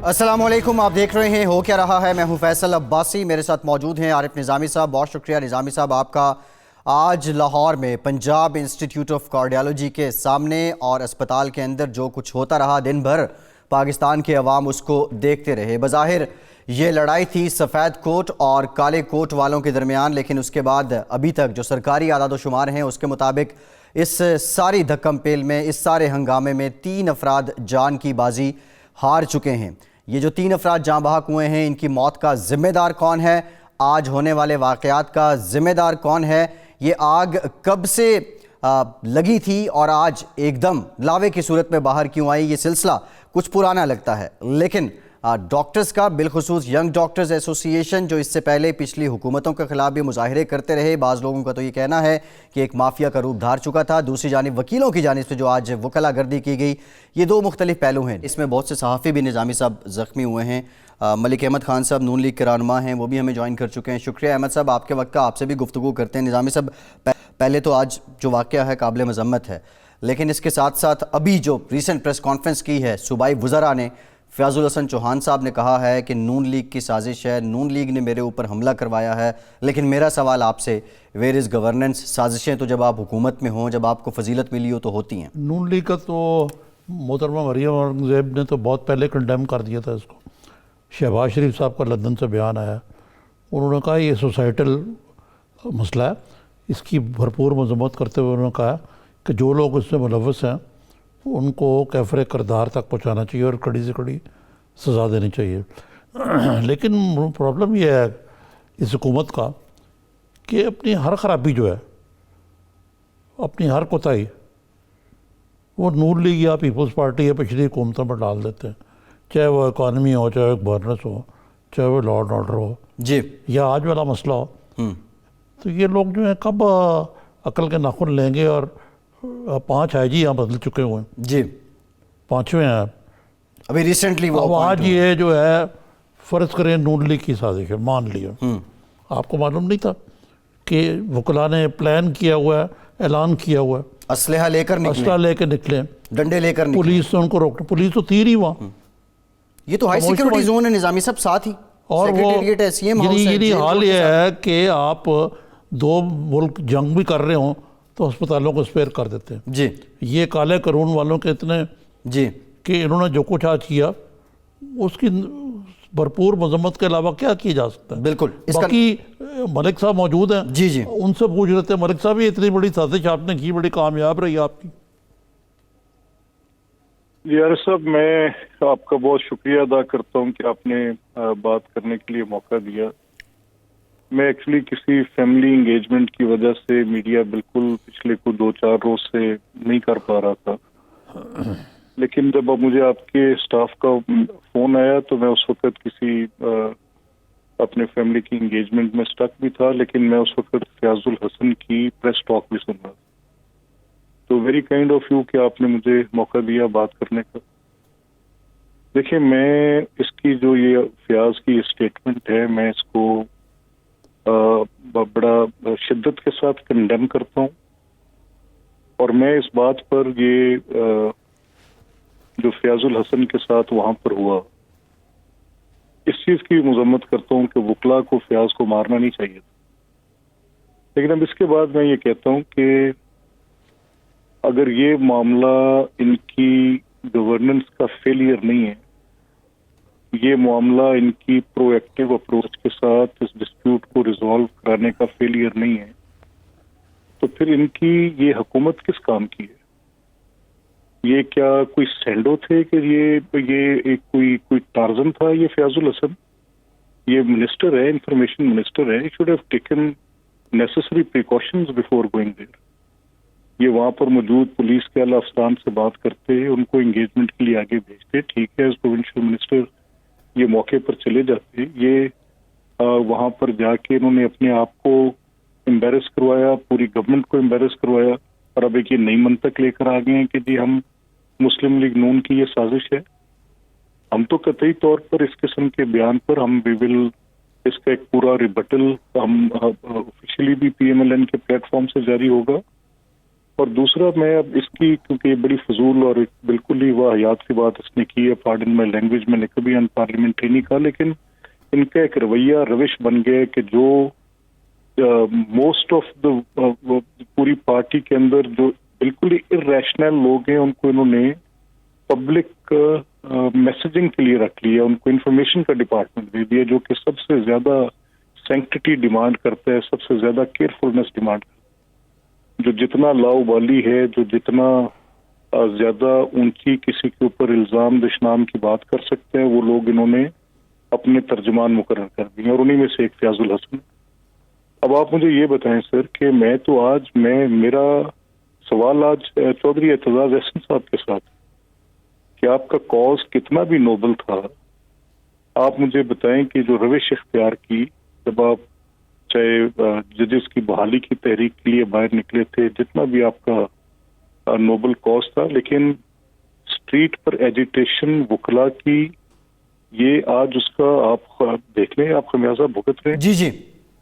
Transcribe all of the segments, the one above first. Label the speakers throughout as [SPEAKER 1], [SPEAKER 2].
[SPEAKER 1] السلام علیکم، آپ دیکھ رہے ہیں ہو کیا رہا ہے۔ میں ہوں فیصل عباسی، میرے ساتھ موجود ہیں عارف نظامی صاحب۔ بہت شکریہ نظامی صاحب آپ کا۔ آج لاہور میں پنجاب انسٹیٹیوٹ آف کارڈیالوجی کے سامنے اور اسپتال کے اندر جو کچھ ہوتا رہا، دن بھر پاکستان کے عوام اس کو دیکھتے رہے۔ بظاہر یہ لڑائی تھی سفید کوٹ اور کالے کوٹ والوں کے درمیان، لیکن اس کے بعد ابھی تک جو سرکاری اعداد و شمار ہیں اس کے مطابق اس ساری دھکم پیل میں، اس سارے ہنگامے میں 3 افراد جان کی بازی ہار چکے ہیں۔ یہ جو 3 افراد جاں بحق ہوئے ہیں، ان کی موت کا ذمہ دار کون ہے؟ آج ہونے والے واقعات کا ذمہ دار کون ہے؟ یہ آگ کب سے لگی تھی اور آج ایک دم لاوے کی صورت میں باہر کیوں آئی؟ یہ سلسلہ کچھ پرانا لگتا ہے، لیکن ڈاکٹرز کا، بالخصوص ینگ ڈاکٹرز ایسوسی ایشن جو اس سے پہلے پچھلی حکومتوں کے خلاف بھی مظاہرے کرتے رہے، بعض لوگوں کا تو یہ کہنا ہے کہ ایک مافیا کا روپ دھار چکا تھا۔ دوسری جانب وکیلوں کی جانب سے جو آج وکلا گردی کی گئی، یہ 2 مختلف پہلو ہیں۔ اس میں بہت سے صحافی بھی نظامی صاحب زخمی ہوئے ہیں۔ ملک احمد خان صاحب نون لیگ کے رہنما ہیں، وہ بھی ہمیں جوائن کر چکے ہیں۔ شکریہ احمد صاحب آپ کے وقت کا، آپ سے بھی گفتگو کرتے ہیں۔ نظامی صاحب پہلے تو آج جو واقعہ ہے قابل مذمت ہے، لیکن اس کے ساتھ ساتھ ابھی جو ریسنٹ پریس کانفرنس کی ہے صوبائی وزراء نے، فیاض الحسن چوہان صاحب نے کہا ہے کہ نون لیگ کی سازش ہے، نون لیگ نے میرے اوپر حملہ کروایا ہے۔ لیکن میرا سوال آپ سے، ویئر از گورننس؟ سازشیں تو جب آپ حکومت میں ہوں، جب آپ کو فضیلت ملی ہو تو ہوتی ہیں۔
[SPEAKER 2] نون لیگ کا تو محترمہ مریم اورنگزیب نے تو بہت پہلے کنڈیم کر دیا تھا اس کو۔ شہباز شریف صاحب کا لندن سے بیان آیا، انہوں نے کہا یہ سوسائٹل مسئلہ ہے، اس کی بھرپور مذمت کرتے ہوئے انہوں نے کہا کہ جو لوگ اس میں ملوث ہیں ان کو کیفر کردار تک پہنچانا چاہیے اور کڑی سے کڑی سزا دینی چاہیے۔ لیکن پرابلم یہ ہے اس حکومت کا کہ اپنی ہر خرابی جو ہے، اپنی ہر کوتاہی وہ نون لیگ یا پیپلز پارٹی یا پچھلی حکومتوں پر ڈال دیتے ہیں، چاہے وہ اکانومی ہو، چاہے وہ گورننس ہو، چاہے وہ لا اینڈ آرڈر ہو،
[SPEAKER 1] جی،
[SPEAKER 2] یا آج والا مسئلہ ہو۔ تو یہ لوگ جو ہیں کب عقل کے ناخن لیں گے؟ اور 5 آئی جی یہاں بدل چکے ہوئے ہیں،
[SPEAKER 1] جی
[SPEAKER 2] 5ویں ہیں
[SPEAKER 1] ابھی ریسنٹلی وہ
[SPEAKER 2] اب آج یہ جو ہے فرض کریں نون لیگ کی سازش ہے، مان لیا، آپ کو معلوم نہیں تھا کہ وکلا نے پلان کیا ہوا ہے، اعلان کیا ہوا ہے،
[SPEAKER 1] اسلحہ لے کر
[SPEAKER 2] اسلحہ لے کے نکلے،
[SPEAKER 1] ڈنڈے لے کر نکلے،
[SPEAKER 2] پولیس نے ان کو روکنا، پولیس تو تھی نہیں وہاں،
[SPEAKER 1] یہ تو ہائی سیکیورٹی زون ہے نظامی صاحب، ساتھ ہی
[SPEAKER 2] اور وہ یعنی حال یہ ہے کہ آپ 2 ملک جنگ بھی کر رہے ہوں تو ہسپتالوں کو اسپیئر کر دیتے ہیں۔
[SPEAKER 1] جی،
[SPEAKER 2] یہ کالے قرون والوں کے اتنے
[SPEAKER 1] جی
[SPEAKER 2] کہ انہوں نے جو کچھ آج کیا اس کی بھرپور مذمت کے علاوہ کیا کیا جا سکتا ہے؟
[SPEAKER 1] بالکل۔
[SPEAKER 2] باقی ملک صاحب موجود ہیں،
[SPEAKER 1] جی جی
[SPEAKER 2] ان سے پوچھ رہے تھے ملک صاحب یہ اتنی بڑی سازش آپ نے کی، بڑی کامیاب رہی آپ کی؟
[SPEAKER 3] جی عارف صاحب، میں آپ کا بہت شکریہ ادا کرتا ہوں کہ آپ نے بات کرنے کے لیے موقع دیا۔ میں ایکچولی کسی فیملی انگیجمنٹ کی وجہ سے میڈیا بالکل پچھلے کو 2-4 روز سے نہیں کر پا رہا تھا، لیکن جب مجھے آپ کے سٹاف کا فون آیا تو میں اس وقت کسی اپنے فیملی کی انگیجمنٹ میں سٹک بھی تھا، لیکن میں اس وقت فیاض الحسن کی پریس ٹاک بھی سن رہا تھا۔ تو ویری کائنڈ آف یو کہ آپ نے مجھے موقع دیا بات کرنے کا۔ دیکھیں، میں اس کی جو یہ فیاض کی اسٹیٹمنٹ ہے، میں اس کو بڑا شدت کے ساتھ کنڈیم کرتا ہوں، اور میں اس بات پر یہ جو فیاض الحسن کے ساتھ وہاں پر ہوا، اس چیز کی مذمت کرتا ہوں کہ وکلا کو فیاض کو مارنا نہیں چاہیے تھا۔ لیکن اب اس کے بعد میں یہ کہتا ہوں کہ اگر یہ معاملہ ان کی گورننس کا فیلئر نہیں ہے، یہ معاملہ ان کی پرو ایکٹیو اپروچ کے ساتھ اس ڈسپیوٹ کو ریزالو کرانے کا فیلئر نہیں ہے، تو پھر ان کی یہ حکومت کس کام کی ہے؟ یہ کیا کوئی سینڈو تھے کہ یہ ایک کوئی ٹارزن تھا یہ فیاض الحسن؟ یہ منسٹر ہے، انفارمیشن منسٹر ہے، should have taken necessary precautions before going there. یہ وہاں پر موجود پولیس کے اعلیٰ افسران سے بات کرتے، ان کو انگیجمنٹ کے لیے آگے بھیجتے، ٹھیک ہے، ایز پروونشل منسٹر یہ موقع پر چلے جاتے، یہ وہاں پر جا کے انہوں نے اپنے آپ کو امبیرس کروایا، پوری گورنمنٹ کو امبیرس کروایا، اور اب ایک یہ نئی منطق لے کر آ گئے ہیں کہ جی ہم مسلم لیگ نون کی یہ سازش ہے۔ ہم تو قطعی طور پر اس قسم کے بیان پر ہم اس کا ایک پورا ریبٹل ہم آفیشلی بھی PMLN کے پلیٹ فارم سے جاری ہوگا، اور دوسرا میں اب اس کی کیونکہ یہ بڑی فضول اور ایک بالکل ہی واہیات کی بات اس نے کی ہے، پارڈن میں لینگویج میں نے کبھی ان پارلیمنٹری نہیں کہا، لیکن ان کا ایک رویہ روش بن گیا کہ جو موسٹ آف دا پوری پارٹی کے اندر جو بالکل ہی ارریشنل لوگ ہیں ان کو انہوں نے پبلک میسجنگ کے لیے رکھ لیا، ان کو انفارمیشن کا ڈپارٹمنٹ دے دیا جو کہ سب سے زیادہ سینکٹٹی ڈیمانڈ کرتا ہے، سب سے زیادہ کیئرفلنس ڈیمانڈ کرتا ہے، جو جتنا لاؤبالی ہے، جو جتنا زیادہ اونچی کسی کے اوپر الزام دشنام کی بات کر سکتے ہیں، وہ لوگ انہوں نے اپنے ترجمان مقرر کر دیے، اور انہی میں سے ایک فیاض الحسن۔ اب آپ مجھے یہ بتائیں سر کہ میرا سوال آج چودھری اعتزاز احسن صاحب کے ساتھ کہ آپ کا کاز کتنا بھی نوبل تھا، آپ مجھے بتائیں کہ جو روش اختیار کی جب آپ چاہے ججز کی بحالی کی تحریک کے لیے باہر نکلے تھے، جتنا بھی آپ کا نوبل کاز تھا، لیکن اسٹریٹ پر ایجیٹیشن وکلا کی یہ آج اس کا آپ دیکھ لیں، آپ خمیازہ بھگت رہے ہیں۔
[SPEAKER 1] جی جی،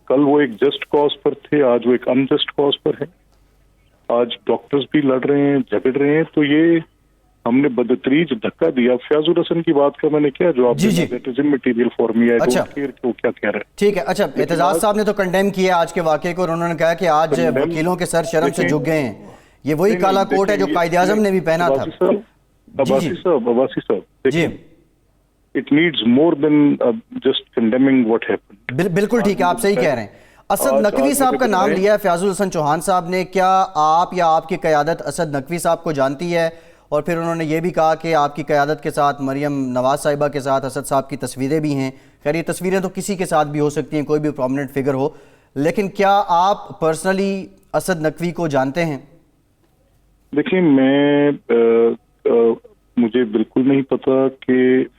[SPEAKER 3] کل وہ ایک جسٹ کاز پر تھے، آج وہ ایک انجسٹ کاز پر ہے، آج ڈاکٹرز بھی لڑ رہے ہیں، جھگڑ رہے ہیں، تو یہ ہم نے بدتریج دھکا دیا۔ فیاض الحسن کی بات کا میں نے کیا جواب
[SPEAKER 1] جی جی،
[SPEAKER 3] مٹیریل فار می، آئی
[SPEAKER 1] اچھا
[SPEAKER 3] ڈونٹ کیئر کہ وہ کیا کہہ رہے ہیں۔
[SPEAKER 1] ٹھیک ہے، اچھا اعتزاز صاحب نے تو کنڈیم کیا آج کے واقعے کو، اور انہوں نے کہا کہ آج وکیلوں کے سر شرم سے جھک گئے ہیں، یہ وہی کالا کوٹ ہے جو قائد اعظم نے بھی پہنا تھا۔
[SPEAKER 3] عباسی صاحب
[SPEAKER 1] جی،
[SPEAKER 3] it needs more than just condemning what happened۔
[SPEAKER 1] بالکل ٹھیک ہے، آپ صحیح کہہ رہے ہیں۔ اسد نقوی صاحب کا نام لیا ہے فیاض الحسن چوہان صاحب نے، کیا آپ یا آپ کی قیادت اسد نقوی صاحب کو جانتی ہے؟ اور پھر انہوں نے یہ بھی کہا کہ آپ کی قیادت کے ساتھ مریم نواز صاحبہ کے ساتھ اسد صاحب کی تصویریں بھی ہیں۔ خیر یہ تصویریں تو کسی کے ساتھ بھی ہو سکتی ہیں، کوئی بھی پرومننٹ فگر ہو، لیکن کیا آپ پرسنلی اسد نقوی کو جانتے ہیں؟
[SPEAKER 3] دیکھیں، مجھے بالکل نہیں پتا کہ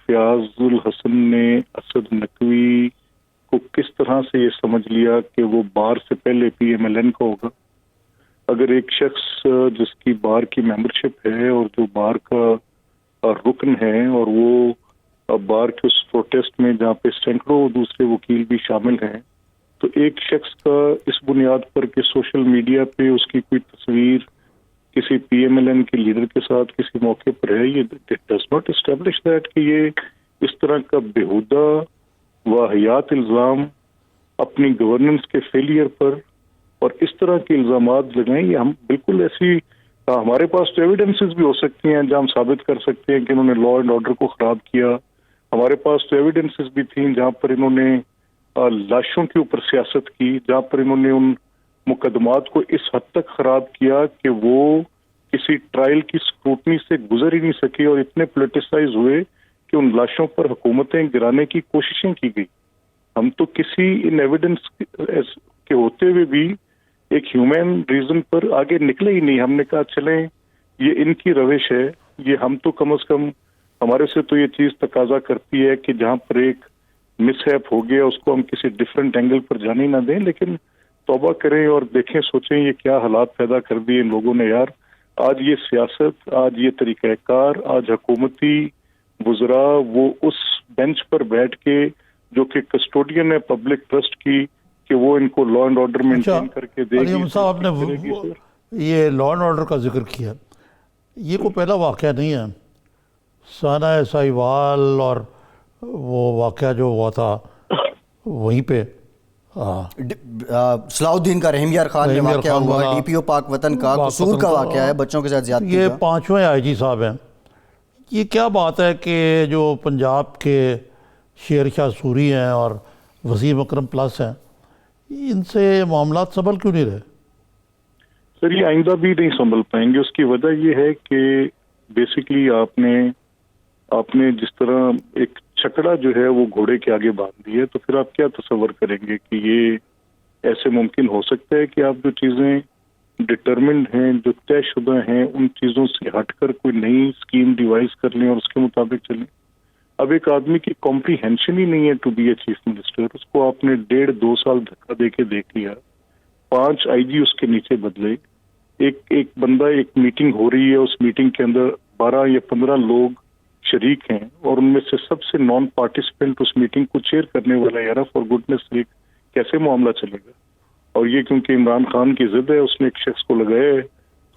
[SPEAKER 3] فیاض الحسن نے اسد نقوی کو کس طرح سے یہ سمجھ لیا کہ وہ بار سے پہلے پی ایم ایل این کا ہوگا۔ اگر ایک شخص جس کی بار کی ممبرشپ ہے اور جو بار کا رکن ہے، اور وہ بار کے اس پروٹیسٹ میں جہاں پہ سینکڑوں دوسرے وکیل بھی شامل ہیں، تو ایک شخص کا اس بنیاد پر کہ سوشل میڈیا پہ اس کی کوئی تصویر کسی پی ایم ایل این کے لیڈر کے ساتھ کسی موقع پر ہے، یہ ڈز ناٹ اسٹیبلش دیٹ کہ یہ اس طرح کا بےہودہ واہیات الزام اپنی گورننس کے فیلئر پر اور اس طرح کے الزامات لگائیں۔ یہ ہم بالکل ایسی، ہمارے پاس تو ایویڈنسز بھی ہو سکتی ہیں جہاں ہم ثابت کر سکتے ہیں کہ انہوں نے لا اینڈ آرڈر کو خراب کیا، ہمارے پاس تو ایویڈنسز بھی تھیں جہاں پر انہوں نے لاشوں کے اوپر سیاست کی، جہاں پر انہوں نے ان مقدمات کو اس حد تک خراب کیا کہ وہ کسی ٹرائل کی سکروٹنی سے گزر ہی نہیں سکے، اور اتنے پولیٹیسائز ہوئے کہ ان لاشوں پر حکومتیں گرانے کی کوششیں کی گئی۔ ہم تو کسی ان ایویڈنس کے ہوتے ہوئے بھی ایک ہیومن ریزن پر آگے نکلے ہی نہیں۔ ہم نے کہا چلیں یہ ان کی روش ہے، یہ ہم تو کم از کم ہمارے سے تو یہ چیز تقاضا کرتی ہے کہ جہاں پر ایک مس ہیپ ہو گیا اس کو ہم کسی ڈفرینٹ اینگل پر جانے نہ دیں، لیکن توبہ کریں اور دیکھیں، سوچیں یہ کیا حالات پیدا کر دیے ان لوگوں نے یار۔ آج یہ سیاست، آج یہ طریقہ کار، آج حکومتی وزراء وہ اس بینچ پر بیٹھ کے جو کہ کسٹوڈین ہے پبلک ٹرسٹ کی کہ وہ ان کو لا اینڈ آرڈر مینٹین کر کے دے گی۔
[SPEAKER 2] صاحب نے یہ لا اینڈ آرڈر کا ذکر کیا، یہ کوئی پہلا واقعہ نہیں ہے۔ سانحہ ساہیوال اور وہ واقعہ جو ہوا تھا وہیں پہ
[SPEAKER 1] صلاح الدین کا رحیم یار خان میں واقعہ ہوا، ڈی پی او پاک وطن کا قصور کا واقعہ ہے، بچوں کے ساتھ زیادتی کا۔
[SPEAKER 2] یہ 5ویں آئی جی صاحب ہیں۔ یہ کیا بات ہے کہ جو پنجاب کے شیر شاہ سوری ہیں اور وسیم اکرم پلس ہیں، ان سے معاملات سنبھل کیوں نہیں رہے؟
[SPEAKER 3] سر یہ آئندہ بھی نہیں سنبھل پائیں گے۔ اس کی وجہ یہ ہے کہ بیسیکلی آپ نے جس طرح ایک چھکڑا جو ہے وہ گھوڑے کے آگے باندھ دی ہے، تو پھر آپ کیا تصور کریں گے کہ یہ ایسے ممکن ہو سکتا ہے کہ آپ جو چیزیں ڈٹرمنڈ ہیں، جو طے شدہ ہیں، ان چیزوں سے ہٹ کر کوئی نئی اسکیم ڈیوائز کر لیں اور اس کے مطابق چلیں؟ اب ایک آدمی کی کمپریہنشن ہی نہیں ہے to be a chief minister, اس کو آپ نے 1.5-2 سال دھکا دے کے دیکھ لیا، 5 آئی جی اس کے نیچے بدلے، ایک بندہ، ایک میٹنگ ہو رہی ہے، اس میٹنگ کے اندر 12 یا 15 لوگ شریک ہیں اور ان میں سے سب سے نان پارٹیسپینٹ اس میٹنگ کو چیئر کرنے والا یار فار گڈنس سیک کیسے معاملہ چلے گا؟ اور یہ کیونکہ عمران خان کی ضد ہے، اس نے ایک شخص کو لگایا ہے،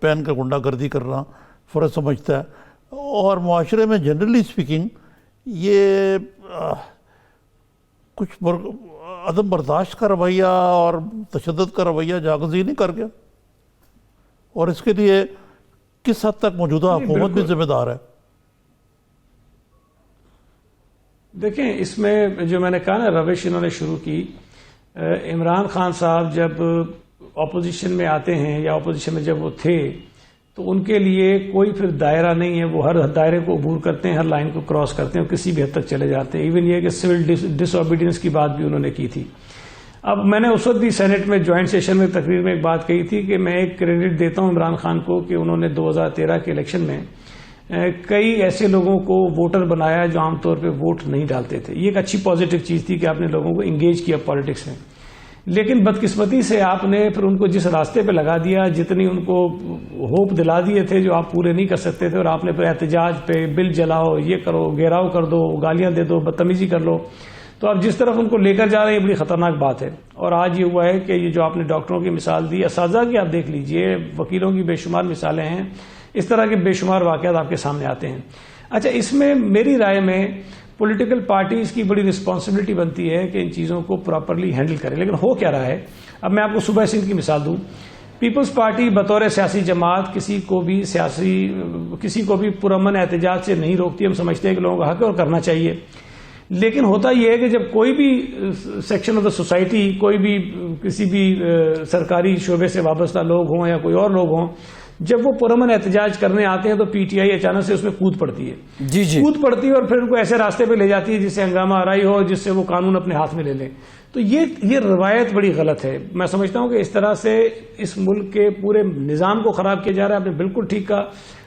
[SPEAKER 2] پہن کر غنڈہ گردی کرنا فرض سمجھتا ہے. اور معاشرے میں جنرلی اسپیکنگ یہ کچھ عدم برداشت کا رویہ اور تشدد کا رویہ جاگزی نہیں کر گیا, اور اس کے لیے کس حد تک موجودہ حکومت بھی ذمہ دار ہے؟
[SPEAKER 4] دیکھیں اس میں جو میں نے کہا نا روش انہوں نے شروع کی, عمران خان صاحب جب اپوزیشن میں آتے ہیں یا اپوزیشن میں جب وہ تھے تو ان کے لیے کوئی پھر دائرہ نہیں ہے, وہ ہر دائرے کو عبور کرتے ہیں, ہر لائن کو کراس کرتے ہیں اور کسی بھی حد تک چلے جاتے ہیں. ایون یہ کہ سول ڈس اوبیڈینس کی بات بھی انہوں نے کی تھی. اب میں نے اس وقت بھی سینٹ میں جوائنٹ سیشن میں تقریر میں ایک بات کہی تھی کہ میں ایک کریڈٹ دیتا ہوں عمران خان کو کہ انہوں نے 2013 کے الیکشن میں کئی ایسے لوگوں کو ووٹر بنایا جو عام طور پہ ووٹ نہیں ڈالتے تھے. یہ ایک اچھی پازیٹو چیز تھی کہ آپ نے لوگوں کو انگیج کیا پالیٹکس میں. لیکن بدقسمتی سے آپ نے پھر ان کو جس راستے پہ لگا دیا, جتنی ان کو ہوپ دلا دیے تھے جو آپ پورے نہیں کر سکتے تھے, اور آپ نے پھر احتجاج پہ بل جلاؤ, یہ کرو, گھیراؤ کر دو, گالیاں دے دو, بدتمیزی کر لو, تو آپ جس طرف ان کو لے کر جا رہے ہیں یہ بڑی خطرناک بات ہے. اور آج یہ ہوا ہے کہ یہ جو آپ نے ڈاکٹروں کی مثال دی, اساتذہ کی آپ دیکھ لیجئے, وکیلوں کی بے شمار مثالیں ہیں, اس طرح کے بے شمار واقعات آپ کے سامنے آتے ہیں. اچھا, اس میں میری رائے میں پولیٹیکل پارٹیز کی بڑی رسپانسبلٹی بنتی ہے کہ ان چیزوں کو پراپرلی ہینڈل کریں. لیکن ہو کیا رہا ہے, اب میں آپ کو صوبہ سندھ کی مثال دوں. پیپلز پارٹی بطور سیاسی جماعت کسی کو بھی پرامن احتجاج سے نہیں روکتی. ہم سمجھتے ہیں کہ لوگوں کا حق ہے اور کرنا چاہیے. لیکن ہوتا یہ ہے کہ جب کوئی بھی سیکشن آف دا سوسائٹی, کوئی بھی کسی بھی سرکاری شعبے سے وابستہ لوگ ہوں یا کوئی اور لوگ ہوں, جب وہ پرامن احتجاج کرنے آتے ہیں تو پی ٹی آئی اچانک سے اس میں کود پڑتی ہے. کود پڑتی ہے اور پھر ان کو ایسے راستے پہ لے جاتی ہے جس سے ہنگامہ آرائی ہو, جس سے وہ قانون اپنے ہاتھ میں لے لیں. تو یہ روایت بڑی غلط ہے. میں سمجھتا ہوں کہ اس طرح سے اس ملک کے پورے نظام کو خراب کیا جا رہا ہے. آپ نے بالکل ٹھیک کہا,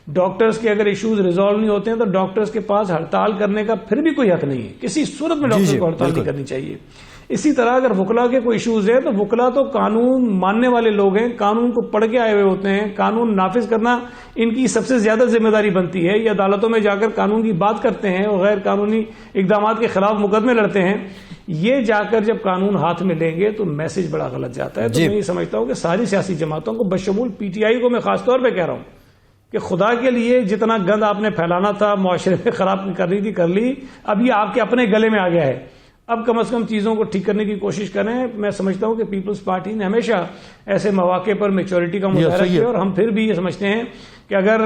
[SPEAKER 4] ڈاکٹرز کے اگر ایشوز ریزالو نہیں ہوتے ہیں تو ڈاکٹرز کے پاس ہڑتال کرنے کا پھر بھی کوئی حق نہیں ہے. کسی صورت میں ڈاکٹر کو ہڑتال نہیں کرنی چاہیے. اسی طرح اگر وکلا کے کوئی ایشوز ہے تو وکلا تو قانون ماننے والے لوگ ہیں, قانون کو پڑھ کے آئے ہوئے ہوتے ہیں. قانون نافذ کرنا ان کی سب سے زیادہ ذمہ داری بنتی ہے. یہ عدالتوں میں جا کر قانون کی بات کرتے ہیں اور غیر قانونی اقدامات کے خلاف مقدمے لڑتے ہیں. یہ جا کر جب قانون ہاتھ میں لیں گے تو میسج بڑا غلط جاتا ہے. تو میں یہ سمجھتا ہوں کہ ساری سیاسی جماعتوں کو بشمول پی ٹی آئی کو میں خاص طور پہ کہہ رہا ہوں کہ خدا کے لیے جتنا گند آپ نے پھیلانا تھا, معاشرے میں خراب کرنی تھی, کر لی. اب یہ آپ کے اپنے گلے میں آ گیا ہے. اب کم از کم چیزوں کو ٹھیک کرنے کی کوشش کریں. میں سمجھتا ہوں کہ پیپلز پارٹی نے ہمیشہ ایسے مواقع پر میچورٹی کا مظاہرہ کیا, اور ہم پھر بھی یہ سمجھتے ہیں کہ اگر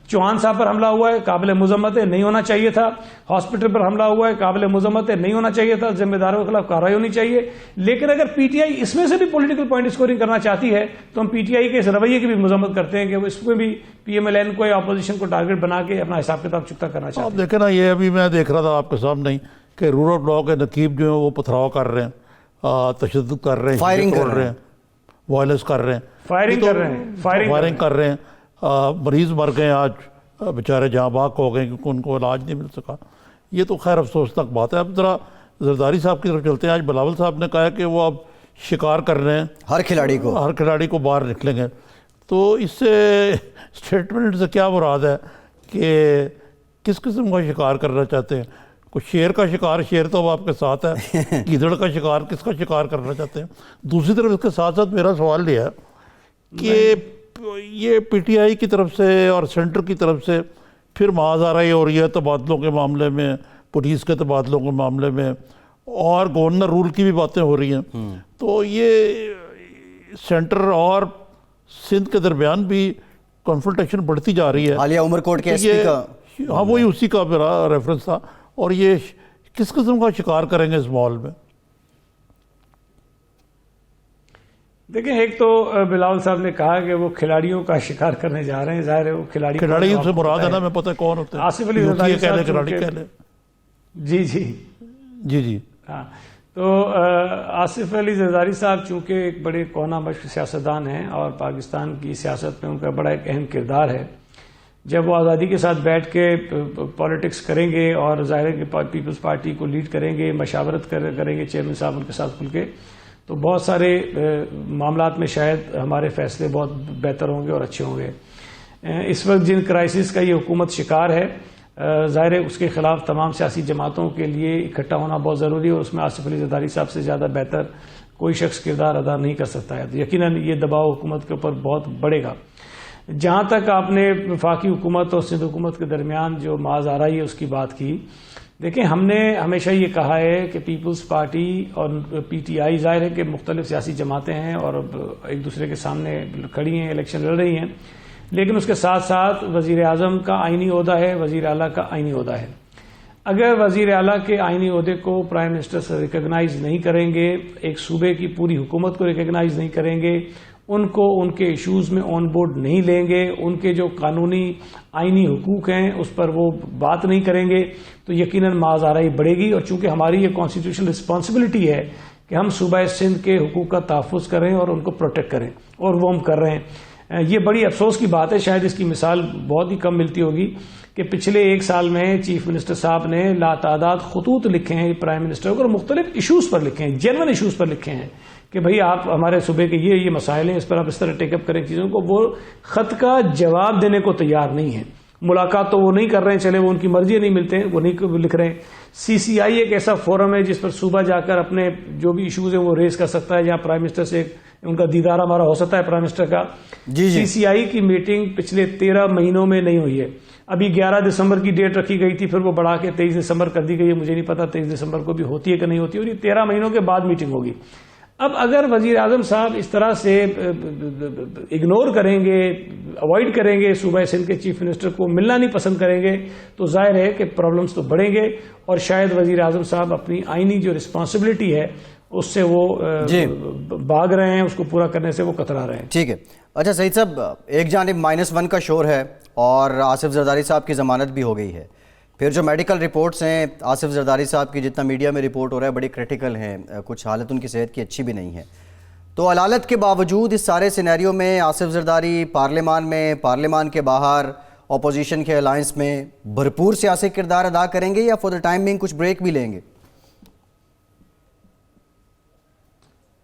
[SPEAKER 4] چوہان صاحب پر حملہ ہوا ہے قابل مذمت ہے, نہیں ہونا چاہیے تھا. ہاسپٹل پر حملہ ہوا ہے قابل مذمت ہے, نہیں ہونا چاہیے تھا. ذمہ داروں کے خلاف کارروائی ہونی چاہیے. لیکن اگر پی ٹی آئی اس میں سے بھی پولیٹیکل پوائنٹ اسکورنگ کرنا چاہتی ہے تو ہم پی ٹی آئی کے اس رویے کی بھی مذمت کرتے ہیں کہ وہ اس میں بھی پی ایم ایل این کو یا اپوزیشن کو ٹارگٹ بنا کے اپنا حساب کتاب چکتا کرنا چاہتے ہیں.
[SPEAKER 2] آپ دیکھیں نا, یہ ابھی میں دیکھ رہا تھا آپ کے سامنے کہ رورل بلاک کے نقیب جو ہیں وہ پتھراؤ کر رہے ہیں, تشدد کر رہے ہیں,
[SPEAKER 1] فائرنگ کر رہے ہیں,
[SPEAKER 2] وائلنس کر رہے ہیں, فائرنگ کر رہے ہیں. مریض مر گئے آج بیچارے جہاں باک ہو گئے کیونکہ ان کو علاج نہیں مل سکا. یہ تو خیر افسوسناک بات ہے. اب ذرا زرداری صاحب کی طرف چلتے ہیں. آج بلاول صاحب نے کہا ہے کہ وہ اب شکار کر رہے ہیں ہر کھلاڑی کو باہر نکلیں گے. تو اس سے اسٹیٹمنٹ سے کیا مراد ہے کہ کس قسم کا شکار کرنا چاہتے ہیں؟ کوئی شیر کا شکار, شیر تو اب آپ کے ساتھ ہے, گیدڑ کا شکار, کس کا شکار کرنا چاہتے ہیں؟ دوسری طرف اس کے ساتھ ساتھ میرا سوال یہ ہے کہ یہ پی ٹی آئی کی طرف سے اور سینٹر کی طرف سے پھر معاذ آرائی ہو رہی ہے تبادلوں کے معاملے میں, پولیس کے تبادلوں کے معاملے میں, اور گورنر رول کی بھی باتیں ہو رہی ہیں. تو یہ سینٹر اور سندھ کے درمیان بھی کنفرنٹیشن بڑھتی جا رہی ہے.
[SPEAKER 1] حالیہ عمر کوٹ کے ایس پی کا,
[SPEAKER 2] ہاں وہی اسی کا میرا ریفرنس تھا. اور یہ کس قسم کا شکار کریں گے اس ماحول میں؟
[SPEAKER 4] دیکھیں, ایک تو بلاول صاحب نے کہا کہ وہ کھلاڑیوں کا شکار کرنے جا رہے ہیں. ظاہر ہے وہ
[SPEAKER 2] کھلاڑی سے مراد ہے نا, میں پتہ کون ہوتے ہیں.
[SPEAKER 4] آصف علی زرداری
[SPEAKER 2] صاحب. جی
[SPEAKER 4] ہاں, تو آصف علی زرداری صاحب چونکہ ایک بڑے کونا مشق سیاستدان ہیں اور پاکستان کی سیاست میں ان کا بڑا ایک اہم کردار ہے. جب وہ آزادی کے ساتھ بیٹھ کے پالیٹکس کریں گے اور ظاہر ہے کہ پیپلز پارٹی کو لیڈ کریں گے, مشاورت کریں گے چیئرمین صاحب ان کے ساتھ کھل کے, تو بہت سارے معاملات میں شاید ہمارے فیصلے بہت بہتر ہوں گے اور اچھے ہوں گے. اس وقت جن کرائسس کا یہ حکومت شکار ہے, ظاہر ہے اس کے خلاف تمام سیاسی جماعتوں کے لیے اکٹھا ہونا بہت ضروری ہے. اس میں آصف علی زرداری صاحب سے زیادہ بہتر کوئی شخص کردار ادا نہیں کر سکتا ہے. یقیناً یہ دباؤ حکومت کے اوپر بہت بڑھے گا. جہاں تک آپ نے وفاقی حکومت اور سندھ حکومت کے درمیان جو معاذ آرائی ہے اس کی بات کی، دیکھیں ہم نے ہمیشہ یہ کہا ہے کہ پیپلز پارٹی اور پی ٹی آئی ظاہر ہے کہ مختلف سیاسی جماعتیں ہیں اور ایک دوسرے کے سامنے کھڑی ہیں، الیکشن لڑ رہی ہیں، لیکن اس کے ساتھ ساتھ وزیر اعظم کا آئینی عہدہ ہے، وزیر اعلیٰ کا آئینی عہدہ ہے۔ اگر وزیر اعلیٰ کے آئینی عہدے کو پرائم منسٹر سے ریکگنائز نہیں کریں گے، ایک صوبے کی پوری حکومت کو ریکگنائز نہیں کریں گے، ان کو ان کے ایشوز میں آن بورڈ نہیں لیں گے، ان کے جو قانونی آئینی حقوق ہیں اس پر وہ بات نہیں کریں گے، تو یقیناً معاذ آرائی بڑھے گی۔ اور چونکہ ہماری یہ کانسٹیٹیوشنل رسپانسبلٹی ہے کہ ہم صوبہ سندھ کے حقوق کا تحفظ کریں اور ان کو پروٹیکٹ کریں، اور وہ ہم کر رہے ہیں۔ یہ بڑی افسوس کی بات ہے، شاید اس کی مثال بہت ہی کم ملتی ہوگی کہ پچھلے ایک سال میں چیف منسٹر صاحب نے لاتعداد خطوط لکھے ہیں پرائم منسٹر کو، اور مختلف ایشوز پر لکھے ہیں، جینوئن ایشوز پر لکھے ہیں کہ بھئی آپ ہمارے صوبے کے یہ مسائل ہیں، اس پر آپ اس طرح ٹیک اپ کریں چیزوں کو۔ وہ خط کا جواب دینے کو تیار نہیں ہے، ملاقات تو وہ نہیں کر رہے ہیں، چلے وہ ان کی مرضی نہیں ملتے ہیں، وہ نہیں لکھ رہے ہیں۔ سی سی آئی ایک ایسا فورم ہے جس پر صوبہ جا کر اپنے جو بھی ایشوز ہیں وہ ریز کر سکتا ہے، جہاں پرائم منسٹر سے ان کا دیدار ہمارا ہو سکتا ہے پرائم منسٹر کا۔ سی سی آئی کی میٹنگ پچھلے 13 مہینوں میں نہیں ہوئی ہے، ابھی 11 دسمبر کی ڈیٹ رکھی گئی تھی، پھر وہ بڑھا کے 23 دسمبر کر دی گئی ہے، مجھے نہیں پتا 23 دسمبر کو بھی ہوتی ہے کہ نہیں ہوتی، اور یہ 13 مہینوں کے بعد میٹنگ ہوگی۔ اب اگر وزیر اعظم صاحب اس طرح سے اگنور کریں گے، اوائڈ کریں گے، صوبہ سندھ کے چیف منسٹر کو ملنا نہیں پسند کریں گے، تو ظاہر ہے کہ پرابلمز تو بڑھیں گے، اور شاید وزیر اعظم صاحب اپنی آئینی جو رسپانسبلٹی ہے اس سے وہ بھاگ رہے ہیں، اس کو پورا کرنے سے وہ کترا رہے ہیں۔
[SPEAKER 1] ٹھیک ہے، اچھا سعید صاحب، ایک جانب -1 کا شور ہے اور آصف زرداری صاحب کی ضمانت بھی ہو گئی ہے، پھر جو میڈیکل رپورٹس ہیں آصف زرداری صاحب کی، جتنا میڈیا میں رپورٹ ہو رہا ہے بڑی کریٹیکل ہیں، کچھ حالت ان کی صحت کی اچھی بھی نہیں ہے، تو علالت کے باوجود اس سارے سینیریو میں آصف زرداری پارلیمان میں، پارلیمان کے باہر، اپوزیشن کے الائنس میں بھرپور سیاسی کردار ادا کریں گے یا فور دا ٹائم بینگ کچھ بریک بھی لیں گے؟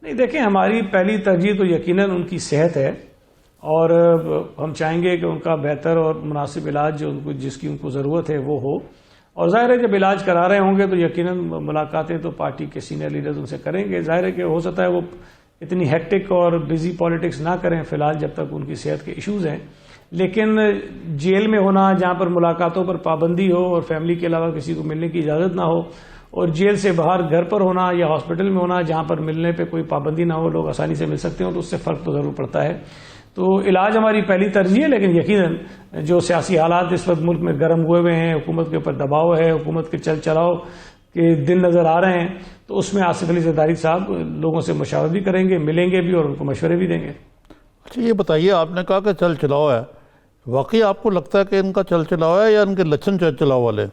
[SPEAKER 4] نہیں، دیکھیں ہماری پہلی ترجیح تو یقیناً ان کی صحت ہے، اور ہم چاہیں گے کہ ان کا بہتر اور مناسب علاج جو جس کی ان کو ضرورت ہے وہ ہو، اور ظاہر ہے جب علاج کرا رہے ہوں گے تو یقیناً ملاقاتیں تو پارٹی کے سینئر لیڈرز ان سے کریں گے۔ ظاہر ہے کہ ہو سکتا ہے وہ اتنی ہیکٹک اور بزی پالیٹکس نہ کریں فی الحال جب تک ان کی صحت کے ایشوز ہیں، لیکن جیل میں ہونا جہاں پر ملاقاتوں پر پابندی ہو اور فیملی کے علاوہ کسی کو ملنے کی اجازت نہ ہو، اور جیل سے باہر گھر پر ہونا یا ہاسپٹل میں ہونا جہاں پر ملنے پہ کوئی پابندی نہ ہو، لوگ آسانی سے مل سکتے ہوں، تو اس سے فرق تو ضرور پڑتا ہے۔ تو علاج ہماری پہلی ترجیح ہے، لیکن یقیناً جو سیاسی حالات اس وقت ملک میں گرم ہوئے ہیں، حکومت کے اوپر دباؤ ہے، حکومت کے چل چلاؤ کے دن نظر آ رہے ہیں، تو اس میں آصف علی زرداری صاحب لوگوں سے مشاورت بھی کریں گے، ملیں گے بھی اور ان کو مشورے بھی دیں گے۔
[SPEAKER 2] اچھا یہ بتائیے، آپ نے کہا کہ چل چلاؤ ہے، واقعی آپ کو لگتا ہے کہ ان کا چل چلاؤ ہے یا ان کے لچھن چل چلاؤ والے؟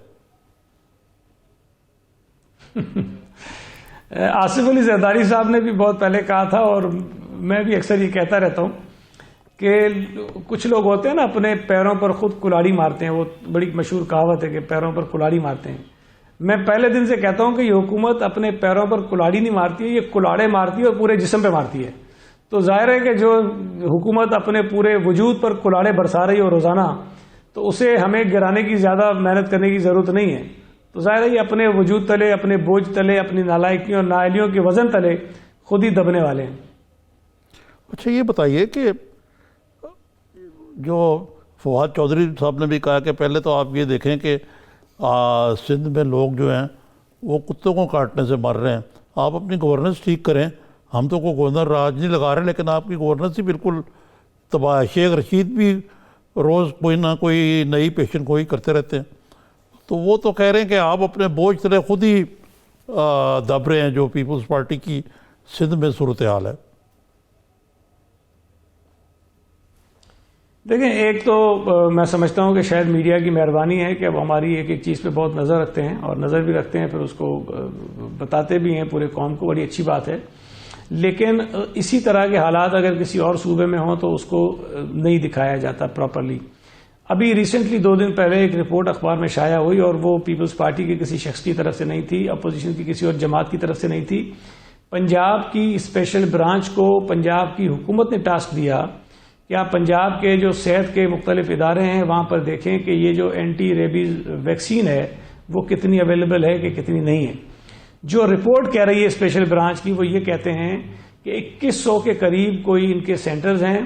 [SPEAKER 4] آصف علی زرداری صاحب نے بھی بہت پہلے کہا تھا، اور میں بھی اکثر یہ کہتا رہتا ہوں کہ کچھ لوگ ہوتے ہیں نا اپنے پیروں پر خود کلاڑی مارتے ہیں، وہ بڑی مشہور کہاوت ہے کہ پیروں پر کلاڑی مارتے ہیں۔ میں پہلے دن سے کہتا ہوں کہ یہ حکومت اپنے پیروں پر کلاڑی نہیں مارتی ہے، یہ کلاڑے مارتی ہے اور پورے جسم پہ مارتی ہے۔ تو ظاہر ہے کہ جو حکومت اپنے پورے وجود پر کلاڑے برسا رہی ہے روزانہ، تو اسے ہمیں گرانے کی زیادہ محنت کرنے کی ضرورت نہیں ہے۔ تو ظاہر ہے یہ اپنے وجود تلے، اپنے بوجھ تلے، اپنی نالائکیوں اور نااہلیوں کے وزن تلے خود ہی دبنے والے ہیں۔
[SPEAKER 2] اچھا یہ بتائیے کہ جو فواد چودھری صاحب نے بھی کہا کہ پہلے تو آپ یہ دیکھیں کہ سندھ میں لوگ جو ہیں وہ کتوں کو کاٹنے سے مر رہے ہیں، آپ اپنی گورننس ٹھیک کریں، ہم تو کوئی گورنر راج نہیں لگا رہے، لیکن آپ کی گورننس ہی بالکل تباہ ہے۔ شیخ رشید بھی روز کوئی نہ کوئی نئی پیشن گوئی کرتے رہتے ہیں، تو وہ تو کہہ رہے ہیں کہ آپ اپنے بوجھ تلے خود ہی دب رہے ہیں جو پیپلز پارٹی کی سندھ میں صورتحال ہے۔
[SPEAKER 4] دیکھیں، ایک تو میں سمجھتا ہوں کہ شاید میڈیا کی مہربانی ہے کہ اب ہماری ایک ایک چیز پہ بہت نظر رکھتے ہیں، اور نظر بھی رکھتے ہیں پھر اس کو بتاتے بھی ہیں پورے قوم کو، بڑی اچھی بات ہے۔ لیکن اسی طرح کے حالات اگر کسی اور صوبے میں ہوں تو اس کو نہیں دکھایا جاتا پراپرلی۔ ابھی ریسنٹلی 2 دن پہلے ایک رپورٹ اخبار میں شائع ہوئی، اور وہ پیپلز پارٹی کے کسی شخص کی طرف سے نہیں تھی، اپوزیشن کی کسی اور جماعت کی طرف سے نہیں تھی۔ پنجاب کی اسپیشل برانچ کو پنجاب کی حکومت نے ٹاسک دیا کہ آپ پنجاب کے جو صحت کے مختلف ادارے ہیں وہاں پر دیکھیں کہ یہ جو اینٹی ریبیز ویکسین ہے وہ کتنی اویلیبل ہے کہ کتنی نہیں ہے۔ جو رپورٹ کہہ رہی ہے اسپیشل برانچ کی، وہ یہ کہتے ہیں کہ 2100 کے قریب کوئی ان کے سینٹرز ہیں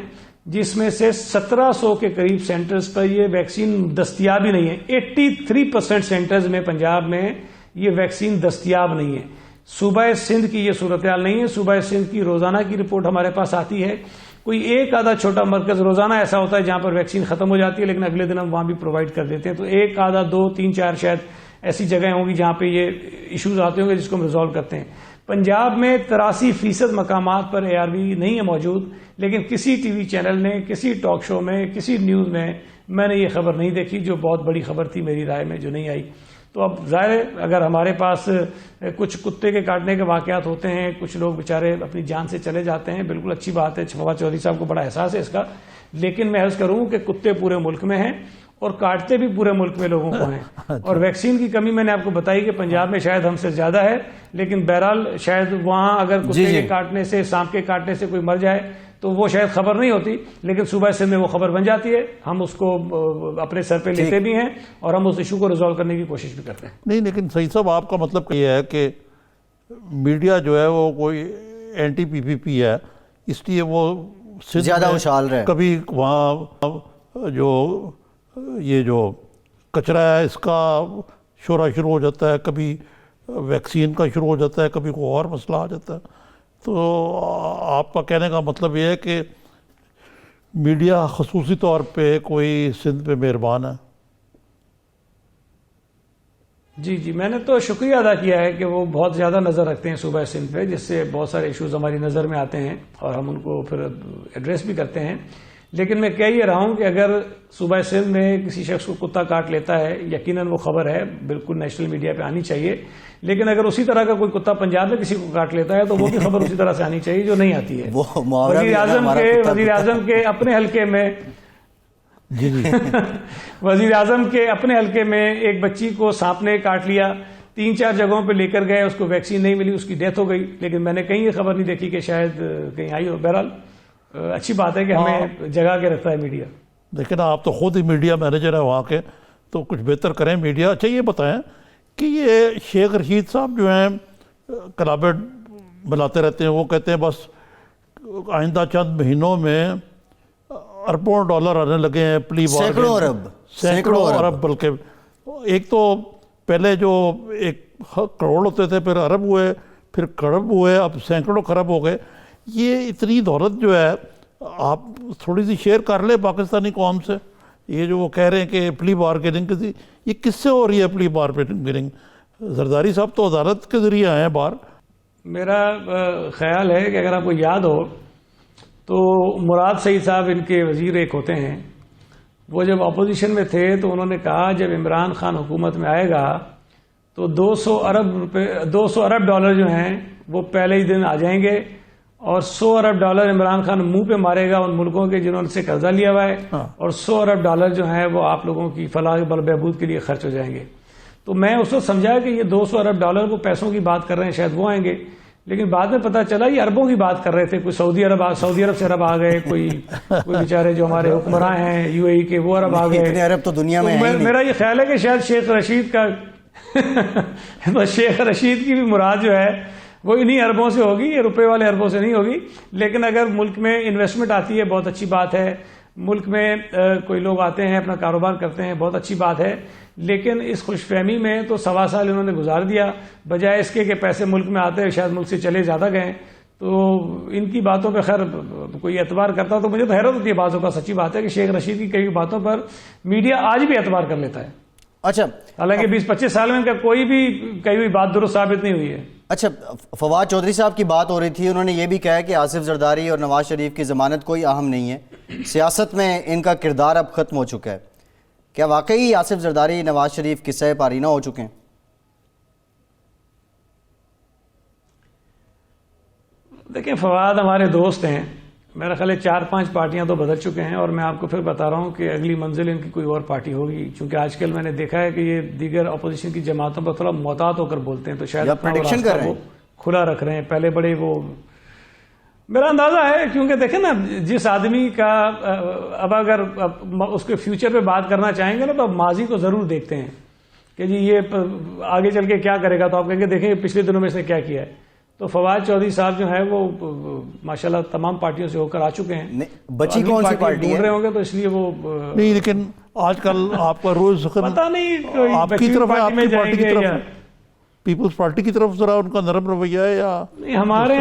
[SPEAKER 4] جس میں سے 1700 کے قریب سینٹرز پر یہ ویکسین دستیاب ہی نہیں ہے. 83% سینٹرز میں پنجاب میں یہ ویکسین دستیاب نہیں ہے. صوبہ سندھ کی یہ صورتحال نہیں ہے. صوبہ سندھ کی روزانہ کی رپورٹ ہمارے پاس آتی ہے. کوئی ایک آدھا چھوٹا مرکز روزانہ ایسا ہوتا ہے جہاں پر ویکسین ختم ہو جاتی ہے، لیکن اگلے دن ہم وہاں بھی پرووائڈ کر دیتے ہیں. تو ایک آدھا 2 3 4 شاید ایسی جگہیں ہوں گی جہاں پہ یہ ایشوز آتے ہوں گے جس کو ہم ریزالو کرتے ہیں. پنجاب میں 83% مقامات پر ARV نہیں ہے موجود، لیکن کسی ٹی وی چینل نے، کسی ٹاک شو میں، کسی نیوز میں نے یہ خبر نہیں دیکھی، جو بہت بڑی خبر تھی میری رائے میں، جو نہیں آئی. تو اب ظاہر ہے اگر ہمارے پاس کچھ کتے کے کاٹنے کے واقعات ہوتے ہیں، کچھ لوگ بیچارے اپنی جان سے چلے جاتے ہیں، بالکل اچھی بات ہے، فواد چودھری صاحب کو بڑا احساس ہے اس کا، لیکن میں عرض کروں کہ کتے پورے ملک میں ہیں اور کاٹتے بھی پورے ملک میں لوگوں کو ہیں. اور ویکسین کی کمی میں نے آپ کو بتائی کہ پنجاب میں شاید ہم سے زیادہ ہے، لیکن بہرحال شاید وہاں اگر کتے کے کاٹنے سے، سانپ کے کاٹنے سے کوئی مر جائے تو وہ شاید خبر نہیں ہوتی، لیکن صوبہ سندھ میں وہ خبر بن جاتی ہے. ہم اس کو اپنے سر پہ لیتے بھی ہیں اور ہم اس ایشو کو ریزالو کرنے کی کوشش بھی کرتے ہیں.
[SPEAKER 2] نہیں، لیکن سعید صاحب آپ کا مطلب یہ ہے کہ میڈیا جو ہے وہ کوئی اینٹی PPP ہے، اس لیے وہ
[SPEAKER 1] زیادہ اچھال رہے.
[SPEAKER 2] کبھی وہاں یہ جو کچرا ہے اس کا شورا شروع ہو جاتا ہے، کبھی ویکسین کا شروع ہو جاتا ہے، کبھی کوئی اور مسئلہ آ جاتا ہے. تو آپ کا کہنے کا مطلب یہ ہے کہ میڈیا خصوصی طور پہ کوئی سندھ پہ مہربان ہے.
[SPEAKER 4] جی میں نے تو شکریہ ادا کیا ہے کہ وہ بہت زیادہ نظر رکھتے ہیں صوبہ سندھ پہ، جس سے بہت سارے ایشوز ہماری نظر میں آتے ہیں اور ہم ان کو پھر ایڈریس بھی کرتے ہیں. لیکن میں کہہ یہ رہا ہوں کہ اگر صوبہ سندھ میں کسی شخص کو کتا کاٹ لیتا ہے، یقیناً وہ خبر ہے، بالکل نیشنل میڈیا پہ آنی چاہیے. لیکن اگر اسی طرح کا کوئی کتا پنجاب میں کسی کو کاٹ لیتا ہے تو وہ بھی خبر اسی طرح سے آنی چاہیے، جو نہیں آتی ہے. وزیر اعظم کے اپنے حلقے میں وزیر اعظم کے اپنے حلقے میں ایک بچی کو سانپ نے کاٹ لیا، 3 4 جگہوں پہ لے کر گئے، اس کو ویکسین نہیں ملی، اس کی ڈیتھ ہو گئی، لیکن میں نے کہیں یہ خبر نہیں دیکھی کہ شاید کہیں آئی ہو. بہرحال اچھی بات ہے کہ ہمیں جگہ کے رکھتا ہے میڈیا.
[SPEAKER 2] لیکن آپ تو خود ہی میڈیا مینیجر ہیں وہاں کے، تو کچھ بہتر کریں میڈیا. اچھا یہ بتائیں کہ یہ شیخ رشید صاحب جو ہیں کلابیں بلاتے رہتے ہیں، وہ کہتے ہیں بس آئندہ چند مہینوں میں اربوں ڈالر آنے لگے ہیں پلی بار، سینکڑوں ارب، بلکہ ایک تو پہلے جو 1 کروڑ ہوتے تھے، پھر ارب ہوئے، پھر کڑب ہوئے، اب سینکڑوں خرب ہو گئے. یہ اتنی دولت جو ہے آپ تھوڑی سی شیئر کر لیں پاکستانی قوم سے. یہ جو وہ کہہ رہے ہیں کہ پلی بارگیننگ کی، یہ کس سے ہو رہی ہے پلی بارگیننگ؟ زرداری صاحب تو عدالت کے ذریعے آئے ہیں باہر.
[SPEAKER 4] میرا خیال ہے کہ اگر آپ کو یاد ہو تو مراد سعید صاحب ان کے وزیر ایک ہوتے ہیں، وہ جب اپوزیشن میں تھے تو انہوں نے کہا جب عمران خان حکومت میں آئے گا تو 200 ارب ڈالر جو ہیں وہ پہلے ہی دن آ جائیں گے، اور 100 ارب ڈالر عمران خان منہ پہ مارے گا ان ملکوں کے جنہوں نے سے قرضہ لیا ہوا ہے، اور 100 ارب ڈالر جو ہیں وہ آپ لوگوں کی فلاح بہبود کے لیے خرچ ہو جائیں گے. تو میں اس وقت سمجھا کہ یہ 200 ارب ڈالر وہ پیسوں کی بات کر رہے ہیں، شاید وہ آئیں گے، لیکن بعد میں پتا چلا یہ اربوں کی بات کر رہے تھے. کوئی سعودی عرب سے ارب آ گئے، کوئی بیچارے جو ہمارے حکمراں ہیں UAE کے وہ ارب آ گئے.
[SPEAKER 1] اتنے ارب تو دنیا میں ہیں.
[SPEAKER 4] میرا یہ خیال ہے کہ شاید شیخ رشید کا شیخ رشید کی بھی مراد جو ہے وہ انہی اربوں سے ہوگی، یہ روپے والے اربوں سے نہیں ہوگی. لیکن اگر ملک میں انویسٹمنٹ آتی ہے بہت اچھی بات ہے، ملک میں کوئی لوگ آتے ہیں اپنا کاروبار کرتے ہیں بہت اچھی بات ہے. لیکن اس خوش فہمی میں تو 1.25 سال انہوں نے گزار دیا، بجائے اس کے کہ پیسے ملک میں آتے ہیں شاید ملک سے چلے زیادہ گئے. تو ان کی باتوں پہ خیر کوئی اعتبار کرتا تو مجھے تو حیرت ہوتی ہے باتوں کا. سچی بات ہے کہ شیخ رشید کی کئی باتوں پر میڈیا آج بھی اعتبار کر لیتا ہے.
[SPEAKER 1] اچھا،
[SPEAKER 4] حالانکہ 20-25 سال میں ان کا کوئی بھی کئی بھی بات درست ثابت نہیں ہوئی ہے.
[SPEAKER 1] اچھا، فواد چودھری صاحب کی بات ہو رہی تھی، انہوں نے یہ بھی کہا کہ آصف زرداری اور نواز شریف کی ضمانت کوئی اہم نہیں ہے، سیاست میں ان کا کردار اب ختم ہو چکا ہے. کیا واقعی آصف زرداری نواز شریف قصہ پارینہ ہو چکے ہیں؟
[SPEAKER 4] دیکھیں فواد ہمارے دوست ہیں، میرا خیال ہے 4-5 پارٹیاں تو بدل چکے ہیں، اور میں آپ کو پھر بتا رہا ہوں کہ اگلی منزل ان کی کوئی اور پارٹی ہوگی. چونکہ آج کل میں نے دیکھا ہے کہ یہ دیگر اپوزیشن کی جماعتوں پر تھوڑا محتاط ہو کر بولتے ہیں، تو شاید
[SPEAKER 1] پریڈکشن کر رہے ہیں،
[SPEAKER 4] کھلا رکھ رہے ہیں. پہلے بڑے وہ میرا اندازہ ہے، کیونکہ دیکھیں نا جس آدمی کا اب اگر اس کے فیوچر پہ بات کرنا چاہیں گے نا تو ماضی کو ضرور دیکھتے ہیں کہ جی یہ آگے چل کے کیا کرے گا. تو آپ کہیں گے دیکھیں پچھلے دنوں میں اس نے کیا کیا ہے. تو فواد چودھری صاحب جو ہیں وہ ماشاءاللہ تمام پارٹیوں سے ہو کر آ چکے ہیں.
[SPEAKER 1] بچی
[SPEAKER 4] اگلی
[SPEAKER 1] کون سی پارٹی
[SPEAKER 4] ڈھونڈ
[SPEAKER 1] ہے؟
[SPEAKER 4] رہے ہوں گے تو اس لیے وہ
[SPEAKER 2] نہیں، لیکن آج کل آپ کا روز
[SPEAKER 4] پتہ نہیں
[SPEAKER 2] آپ کی
[SPEAKER 4] بچی
[SPEAKER 2] طرف ہے، آپ
[SPEAKER 4] پارٹی میں
[SPEAKER 2] کی
[SPEAKER 4] جائیں
[SPEAKER 2] پارٹی کی
[SPEAKER 4] گے
[SPEAKER 2] طرف
[SPEAKER 4] یا
[SPEAKER 2] پیپلز پارٹی کی طرف ذرا ان کا نرم رویہ ہے یا
[SPEAKER 4] نہیں. ہمارے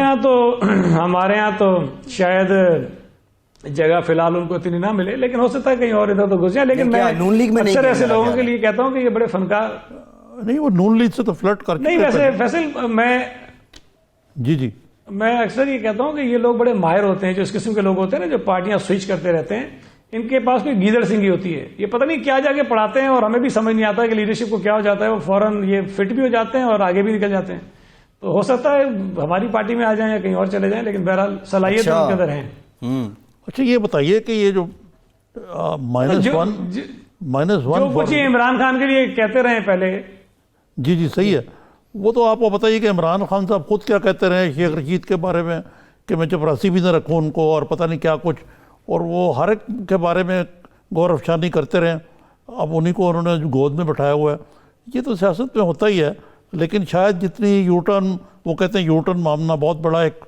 [SPEAKER 4] یہاں تو شاید جگہ فی الحال ان کو اتنی نہ ملے، لیکن ہو سکتا ہے کہیں اور ادھر تو گھس جائیں. لیکن میں
[SPEAKER 1] کیا نون لیگ میں نہیں
[SPEAKER 4] اکثر ایسے
[SPEAKER 1] کیا
[SPEAKER 4] لوگوں
[SPEAKER 1] جا
[SPEAKER 4] کے
[SPEAKER 1] رہا؟
[SPEAKER 4] لیے کہتا ہوں کہ یہ بڑے فنکار
[SPEAKER 2] نہیں، وہ نون لیگ سے تو فلرٹ کر
[SPEAKER 4] نہیں.
[SPEAKER 2] چکے
[SPEAKER 4] ویسے
[SPEAKER 2] پہلے.
[SPEAKER 4] فیصل
[SPEAKER 2] جی
[SPEAKER 4] میں اکثر یہ کہتا ہوں کہ یہ لوگ بڑے ماہر ہوتے ہیں، جو اس قسم کے لوگ ہوتے ہیں نا جو پارٹیاں سوئچ کرتے رہتے ہیں. ان کے پاس کوئی گیدڑ سنگھی ہوتی ہے، یہ پتہ نہیں کیا جا کے پڑھاتے ہیں اور ہمیں بھی سمجھ نہیں آتا کہ لیڈرشپ کو کیا ہو جاتا ہے. وہ فوراً یہ فٹ بھی ہو جاتے ہیں اور آگے بھی نکل جاتے ہیں. تو ہو سکتا ہے ہماری پارٹی میں آ جائیں یا کہیں اور چلے جائیں، لیکن بہرحال صلاحیت ان کے اندر ہیں.
[SPEAKER 2] اچھا، یہ بتائیے کہ یہ جو مائنس ون
[SPEAKER 4] جو کچھ یہ عمران خان کے لیے کہتے رہے پہلے.
[SPEAKER 2] جی صحیح ہے. وہ تو آپ کو بتائیے کہ عمران خان صاحب خود کیا کہتے رہے شیخ رشید کے بارے میں کہ میں چپراسی بھی نہ رکھوں ان کو اور پتہ نہیں کیا کچھ، اور وہ ہر ایک کے بارے میں غور افشانی کرتے رہے. اب انہی کو انہوں نے گود میں بٹھایا ہوا ہے. یہ تو سیاست میں ہوتا ہی ہے، لیکن شاید جتنی یو ٹرن، وہ کہتے ہیں یو ٹرن معاملہ بہت بڑا ایک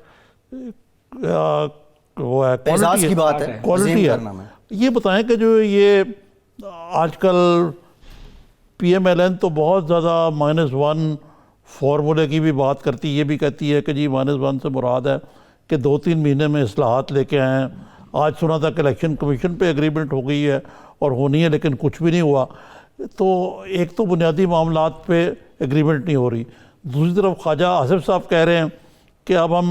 [SPEAKER 2] وہ ہے،
[SPEAKER 1] اعزاز کی بات ہے،
[SPEAKER 2] کوالٹی
[SPEAKER 1] عظیم
[SPEAKER 2] ہے.
[SPEAKER 1] کارنامہ ہے.
[SPEAKER 2] یہ بتائیں کہ جو یہ آج کل پی ایم ایل این تو بہت زیادہ -1 فارمولے کی بھی بات کرتی، یہ بھی کہتی ہے کہ جی -1 سے مراد ہے کہ 2-3 مہینے میں اصلاحات لے کے آئیں. آج سنا تھا کہ الیکشن کمیشن پہ ایگریمنٹ ہو گئی ہے اور ہونی ہے، لیکن کچھ بھی نہیں ہوا. تو ایک تو بنیادی معاملات پہ ایگریمنٹ نہیں ہو رہی، دوسری طرف خواجہ آصف صاحب کہہ رہے ہیں کہ اب ہم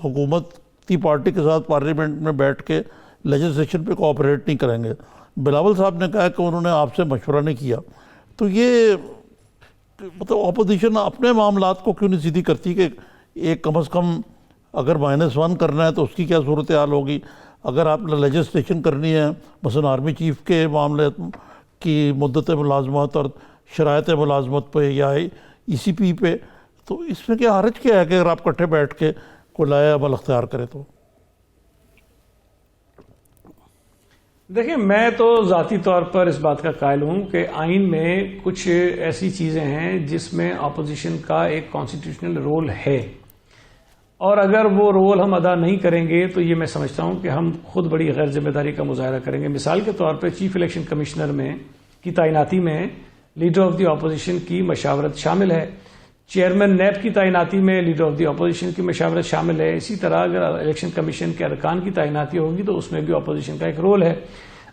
[SPEAKER 2] حکومتی پارٹی کے ساتھ پارلیمنٹ میں بیٹھ کے لیجسلیشن پہ کوآپریٹ نہیں کریں گے. بلاول صاحب نے کہا کہ انہوں نے آپ سے مشورہ نہیں کیا. تو یہ مطلب اپوزیشن اپنے معاملات کو کیوں نہیں سیدھی کرتی کہ ایک کم از کم اگر -1 کرنا ہے تو اس کی کیا صورتحال ہوگی، اگر آپ نے لیجسلیشن کرنی ہے مثلا آرمی چیف کے معاملے کی مدت ملازمت اور شرائط ملازمت پہ یا ای سی پی پہ، تو اس میں کیا حرج کیا ہے کہ اگر آپ کٹھے بیٹھ کے کوئی لایا عمل اختیار کرے تو؟
[SPEAKER 4] دیکھیں، میں تو ذاتی طور پر اس بات کا قائل ہوں کہ آئین میں کچھ ایسی چیزیں ہیں جس میں اپوزیشن کا ایک کانسٹیٹیوشنل رول ہے، اور اگر وہ رول ہم ادا نہیں کریں گے تو یہ میں سمجھتا ہوں کہ ہم خود بڑی غیر ذمہ داری کا مظاہرہ کریں گے. مثال کے طور پہ چیف الیکشن کمشنر کی تعیناتی میں لیڈر آف دی اپوزیشن کی مشاورت شامل ہے. چیئرمین نیب کی تعیناتی میں لیڈر آف دی اپوزیشن کی مشاورت شامل ہے. اسی طرح اگر الیکشن کمیشن کے ارکان کی تعیناتی ہوگی تو اس میں بھی اپوزیشن کا ایک رول ہے.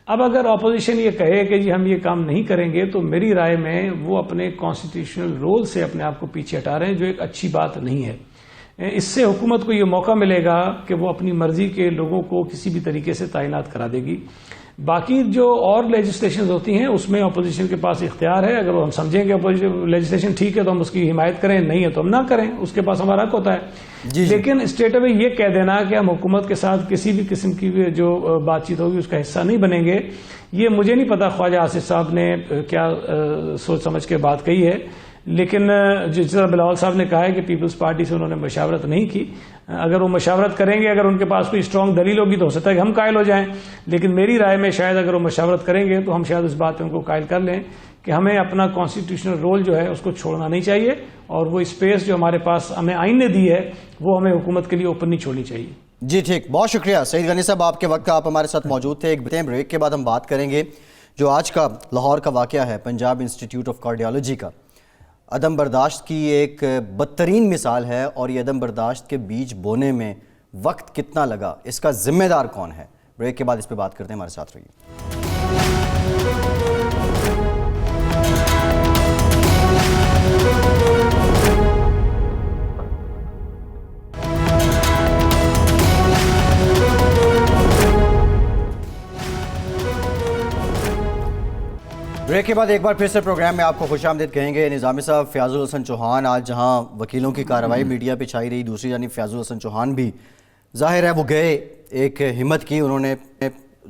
[SPEAKER 4] اب اگر اپوزیشن یہ کہے کہ جی ہم یہ کام نہیں کریں گے تو میری رائے میں وہ اپنے کانسٹیٹیوشنل رول سے اپنے آپ کو پیچھے ہٹا رہے ہیں، جو ایک اچھی بات نہیں ہے. اس سے حکومت کو یہ موقع ملے گا کہ وہ اپنی مرضی کے لوگوں کو کسی بھی طریقے سے تعینات کرا دے گی. باقی جو اور لیجسلیشنز ہوتی ہیں اس میں اپوزیشن کے پاس اختیار ہے. اگر وہ ہم سمجھیں کہ لیجسلیشن ٹھیک ہے تو ہم اس کی حمایت کریں، نہیں ہے تو ہم نہ کریں، اس کے پاس ہمارا حق ہوتا ہے. لیکن اسٹیٹ اوے یہ کہہ دینا کہ ہم حکومت کے ساتھ کسی بھی قسم کی جو بات چیت ہوگی اس کا حصہ نہیں بنیں گے، یہ مجھے نہیں پتا خواجہ آصف صاحب نے کیا سوچ سمجھ کے بات کہی ہے. لیکن جس طرح بلاول صاحب نے کہا ہے کہ پیپلز پارٹی سے انہوں نے مشاورت نہیں کی، اگر وہ مشاورت کریں گے، اگر ان کے پاس کوئی اسٹرانگ دلیل ہوگی تو ہو سکتا ہے کہ ہم قائل ہو جائیں. لیکن میری رائے میں شاید اگر وہ مشاورت کریں گے تو ہم شاید اس بات پہ ان کو قائل کر لیں کہ ہمیں اپنا کانسٹیٹیوشنل رول جو ہے اس کو چھوڑنا نہیں چاہیے، اور وہ اسپیس جو ہمارے پاس ہمیں آئین نے دی ہے وہ ہمیں حکومت کے لیے اوپن نہیں چھوڑنی چاہیے.
[SPEAKER 1] جی ٹھیک، بہت شکریہ سعید غنی صاحب، آپ کے وقت آپ ہمارے ساتھ موجود تھے. ایک بریک کے بعد ہم بات کریں گے جو آج کا لاہور کا واقعہ ہے پنجاب انسٹیٹیوٹ آف کارڈیالوجی کا. عدم برداشت کی ایک بدترین مثال ہے، اور یہ عدم برداشت کے بیج بونے میں وقت کتنا لگا، اس کا ذمہ دار کون ہے؟ بریک کے بعد اس پہ بات کرتے ہیں، ہمارے ساتھ رہیے. بریک کے بعد ایک بار پھر سے پروگرام میں آپ کو خوش آمدید کہیں گے. نظامی صاحب، فیاض الحسن چوہان، آج جہاں وکیلوں کی کارروائی میڈیا پہ چھائی رہی، دوسری جانب فیاض الحسن چوہان بھی ظاہر ہے وہ گئے، ایک ہمت کی، انہوں نے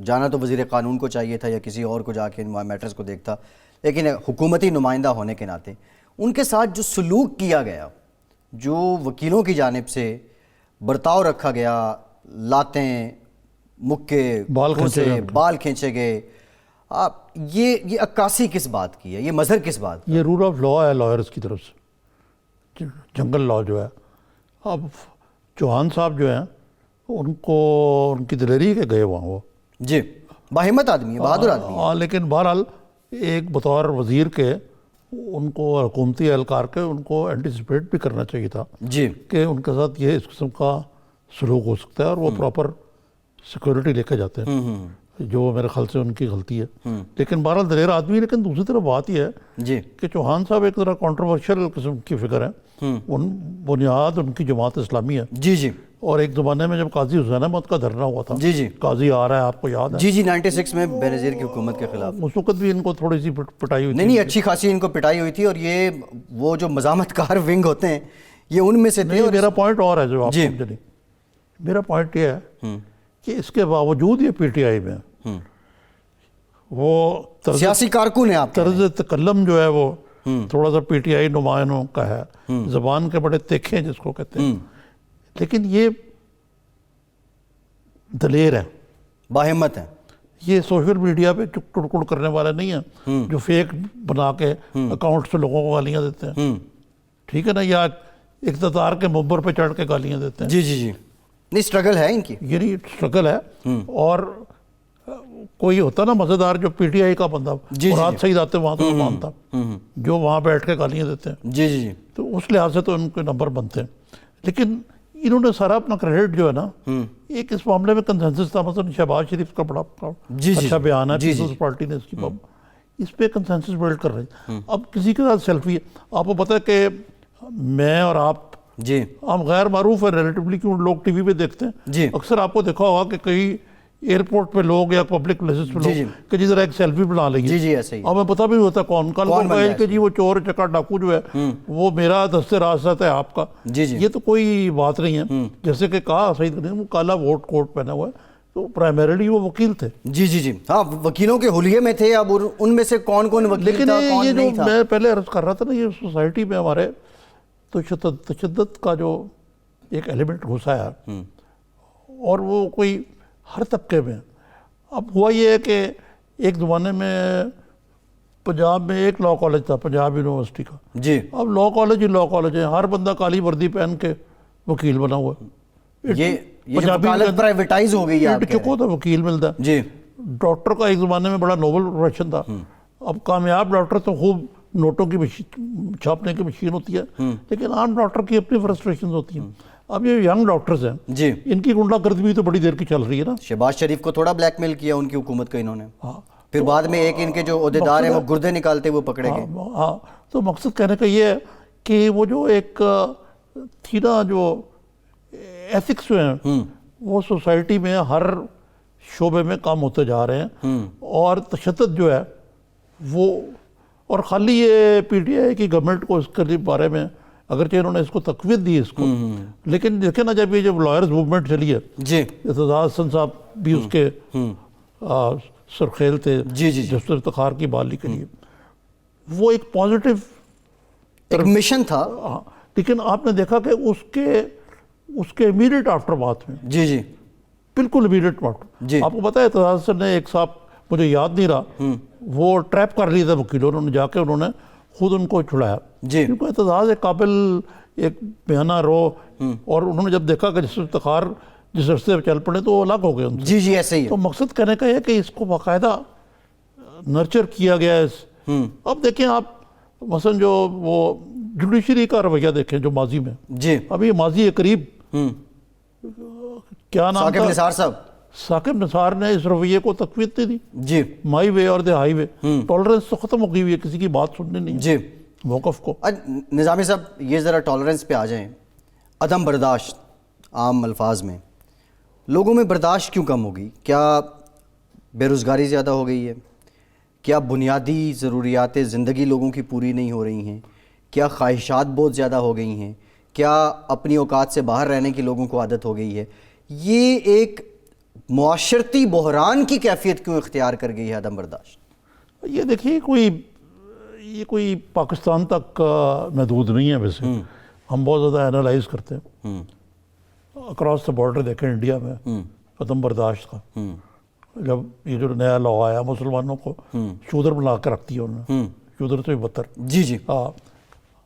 [SPEAKER 1] جانا تو وزیر قانون کو چاہیے تھا یا کسی اور کو جا کے ان میٹرز کو دیکھتا، لیکن حکومتی نمائندہ ہونے کے ناطے ان کے ساتھ جو سلوک کیا گیا، جو وکیلوں کی جانب سے برتاؤ رکھا گیا، لاتیں، مکے، بال کھینچے گئے، یہ عکاسی کس بات کی ہے، یہ مظہر کس بات کی؟
[SPEAKER 2] یہ رول آف لا ہے لائرز کی طرف سے. جنگل لا جو ہے اب چوہان صاحب جو ہیں ان کو ان کی دلیری کے گئے وہاں وہ
[SPEAKER 1] جی باہمت آدمی ہے, بہادر آدمی ہے.
[SPEAKER 2] ہاں, لیکن بہرحال ایک بطور وزیر کے ان کو حکومتی اہلکار کے ان کو اینٹیسپیٹ بھی کرنا چاہیے تھا
[SPEAKER 1] جی
[SPEAKER 2] کہ ان کے ساتھ یہ اس قسم کا سلوک ہو سکتا ہے, اور وہ پراپر سیکورٹی لے کے جاتے ہیں, جو میرے خیال سے ان کی غلطی ہے. لیکن بہرحال دلیر آدمی ہے. لیکن دوسری طرف بات یہ ہے
[SPEAKER 1] جی
[SPEAKER 2] کہ چوہان صاحب ایک ذرا کانٹروورشل قسم کی فگر ہیں. ان بنیاد ان کی جماعت اسلامی ہے,
[SPEAKER 1] جی جی
[SPEAKER 2] اور ایک زمانے میں جب قاضی حسین احمد کا دھرنا ہوا تھا,
[SPEAKER 1] جی جی
[SPEAKER 2] قاضی آ رہا ہے, آپ کو یاد ہے,
[SPEAKER 1] جی جی 96 میں بینظیر کی حکومت کے خلاف.
[SPEAKER 2] اس وقت بھی ان کو تھوڑی سی پٹائی ہوئی تھی.
[SPEAKER 1] نہیں اچھی خاصی ان کو پٹائی ہوئی تھی, اور یہ وہ جو مزاحمت کار ونگ ہوتے ہیں یہ ان میں سے تھے.
[SPEAKER 2] نہیں, میرا پوائنٹ اور ہے جو آپ
[SPEAKER 1] جی.
[SPEAKER 2] سمجھ نہیں. میرا پوائنٹ یہ ہے کہ اس کے باوجود یہ پی ٹی آئی میں وہ
[SPEAKER 1] سیاسی کارکن ہیں آپ.
[SPEAKER 2] طرز تکلم جو ہے وہ تھوڑا سا پی ٹی آئی نمائندوں کا ہے, زبان کے بڑے تیکھے ہیں جس کو کہتے ہیں, لیکن یہ دلیر ہے,
[SPEAKER 1] باہمت ہیں.
[SPEAKER 2] یہ سوشل میڈیا پہ ٹڑکڑ کرنے والے نہیں ہیں جو فیک بنا کے اکاؤنٹ سے لوگوں کو گالیاں دیتے ہیں, ٹھیک ہے نا, یا اقتدار کے منبر پہ چڑھ کے گالیاں دیتے ہیں.
[SPEAKER 1] جی جی جی نہیں اسٹرگل ہے ان کی.
[SPEAKER 2] یہ نہیں اسٹرگل ہے. اور کوئی ہوتا نا مزیدار جو پی ٹی آئی کا بندہ مراد سعید آتے وہاں تو مانتا, جو وہاں بیٹھ کے گالیاں دیتے ہیں,
[SPEAKER 1] جی جی جی
[SPEAKER 2] تو اس لحاظ سے تو ان کے نمبر بنتے ہیں. لیکن انہوں نے سارا اپنا کریڈٹ جو ہے نا, ایک اس معاملے میں کنسنسس تھا. مثلا شہباز شریف کا بڑا اچھا بیان ہے, پیپلز پارٹی نے اس کی اس پہ کنسنسس بلڈ کر رہی ہے. اب کسی کے ساتھ سیلفی ہے, آپ کو پتہ ہے کہ میں اور آپ
[SPEAKER 1] جی
[SPEAKER 2] ہم غیر معروف ہے ریلیٹیولی, کیوں لوگ ٹی وی پہ دیکھتے ہیں.
[SPEAKER 1] جی
[SPEAKER 2] اکثر آپ کو دیکھا ہوگا کہ کئی ایئرپورٹ پہ لوگ یا پبلک پلیسز پہ لوگ کہ جی ذرا ایک سیلفی بنا لیں گے.
[SPEAKER 1] جی جی ایسے ہی.
[SPEAKER 2] ہمیں پتہ بھی نہیں ہوتا کون کل کو کہے کہ جی وہ چور چکا ڈاکو جو ہے وہ میرا دستے راست ہے آپ کا.
[SPEAKER 1] جی جی
[SPEAKER 2] یہ تو کوئی بات نہیں ہے. جیسے کہ کہا سعید غنی, وہ کالا ووٹ کوٹ پہنا ہوا ہے, تو پرائمریلی وہ وکیل تھے.
[SPEAKER 1] جی جی جی ہاں وکیلوں کے حلیے میں تھے. اب ان میں سے کون کون وکیل
[SPEAKER 2] لیکن
[SPEAKER 1] تھا
[SPEAKER 2] یہ
[SPEAKER 1] کون
[SPEAKER 2] جو
[SPEAKER 1] نہیں تھا.
[SPEAKER 2] میں پہلے عرض کر رہا تھا نا, یہ سوسائٹی میں ہمارے تو تشدد کا جو ایک ایلیمنٹ گھسا ہے, اور وہ کوئی ہر طبقے میں. اب ہوا یہ ہے کہ ایک زمانے میں پنجاب میں ایک لاء کالج تھا, پنجاب یونیورسٹی کا.
[SPEAKER 1] جی
[SPEAKER 2] اب لاء کالج ہی لاء کالج ہے, ہر بندہ کالی وردی پہن کے وکیل بنا ہوا ہے.
[SPEAKER 1] یہ وکالت پرائیویٹائز ہو گئی ہے.
[SPEAKER 2] چکو تو وکیل ملتا ہے.
[SPEAKER 1] جی
[SPEAKER 2] ڈاکٹر کا ایک زمانے میں بڑا نوبل پروفیشن تھا. اب کامیاب ڈاکٹر تو خوب نوٹوں کی چھاپنے کی مشین ہوتی ہے, لیکن عام ڈاکٹر کی اپنی فرسٹریشنز ہوتی ہیں. اب یہ ینگ ڈاکٹرز ہیں,
[SPEAKER 1] جی
[SPEAKER 2] ان کی غنڈہ گردی بھی تو بڑی دیر کی چل رہی ہے نا.
[SPEAKER 1] شہباز شریف کو تھوڑا بلیک میل کیا ان کی حکومت کا انہوں نے, پھر بعد میں ایک ان کے جو عہدیدار ہیں وہ گردے نکالتے ہوئے پکڑے گئے.
[SPEAKER 2] ہاں, تو مقصد کہنے کا یہ ہے کہ وہ جو ایک تھی نا, جو ایتھکس جو ہیں وہ سوسائٹی میں ہر شعبے میں کام ہوتے جا رہے ہیں. اور تشدد جو ہے وہ, اور خالی یہ پی ٹی آئی کی گورنمنٹ کو اس کے بارے میں اگرچہ انہوں نے اس کو تقویت دی اس کو, لیکن دیکھیں نا جب یہ جب لائرز موومنٹ چلی ہے,
[SPEAKER 1] جی
[SPEAKER 2] اعتزاز حسن صاحب بھی اس کے سرخیل تھے,
[SPEAKER 1] جی جی
[SPEAKER 2] جس افتخار کی بحالی کے لیے, وہ ایک پازیٹیو
[SPEAKER 1] ایک مشن تھا.
[SPEAKER 2] لیکن آپ نے دیکھا کہ اس کے امیڈیٹ آفٹر بات میں,
[SPEAKER 1] جی جی
[SPEAKER 2] بالکل امیڈیٹ آفٹر, آپ کو پتہ ہے اعتزاز حسن نے ایک صاحب مجھے یاد نہیں رہا, وہ ٹریپ کر لیا تھا وکیلوں, انہوں نے جا کے انہوں نے خود ان کو چھڑایا.
[SPEAKER 1] جی
[SPEAKER 2] کیونکہ اعتزاز ایک قابل ایک بیانہ رو, اور انہوں نے جب دیکھا کہ جس افتخار جس رستے پہ چل پڑے تو وہ الگ ہو گئے ان سے.
[SPEAKER 1] جی جی ایسے ہی.
[SPEAKER 2] تو مقصد کہنے کا یہ کہ اس کو باقاعدہ نرچر کیا گیا ہے. اب دیکھیں آپ مثلا جو وہ جوڈیشری کا رویہ دیکھیں جو ماضی میں,
[SPEAKER 1] جی
[SPEAKER 2] اب یہ ماضی قریب کیا نام
[SPEAKER 1] ثاقب نثار صاحب,
[SPEAKER 2] ثاقب نثار نے اس رویے کو تقویت دی.
[SPEAKER 1] جی
[SPEAKER 2] مائی وے اور دی ہائی وے, ٹالرنس تو ختم ہو گئی ہوئی ہے, کسی کی بات سننے نہیں,
[SPEAKER 1] جی
[SPEAKER 2] موقف کو.
[SPEAKER 1] نظامی صاحب یہ ذرا ٹالرنس پہ آ جائیں. عدم برداشت عام الفاظ میں, لوگوں میں برداشت کیوں کم ہوگی؟ کیا بے روزگاری زیادہ ہو گئی ہے؟ کیا بنیادی ضروریات زندگی لوگوں کی پوری نہیں ہو رہی ہیں؟ کیا خواہشات بہت زیادہ ہو گئی ہیں؟ کیا اپنی اوقات سے باہر رہنے کی لوگوں کو عادت ہو گئی ہے؟ یہ ایک معاشرتی بحران کی کیفیت کیوں اختیار کر گئی ہے عدم برداشت؟
[SPEAKER 2] یہ دیکھیے یہ کوئی پاکستان تک محدود نہیں ہے. ویسے ہم بہت زیادہ اینالائز کرتے ہیں اکراس دا بارڈر. دیکھیں انڈیا میں عدم برداشت کا, جب یہ جو نیا لاء آیا مسلمانوں کو شودر بنا کے رکھ دیا انہوں نے, شودر سے بھی بدتر.
[SPEAKER 1] جی جی
[SPEAKER 2] ہاں,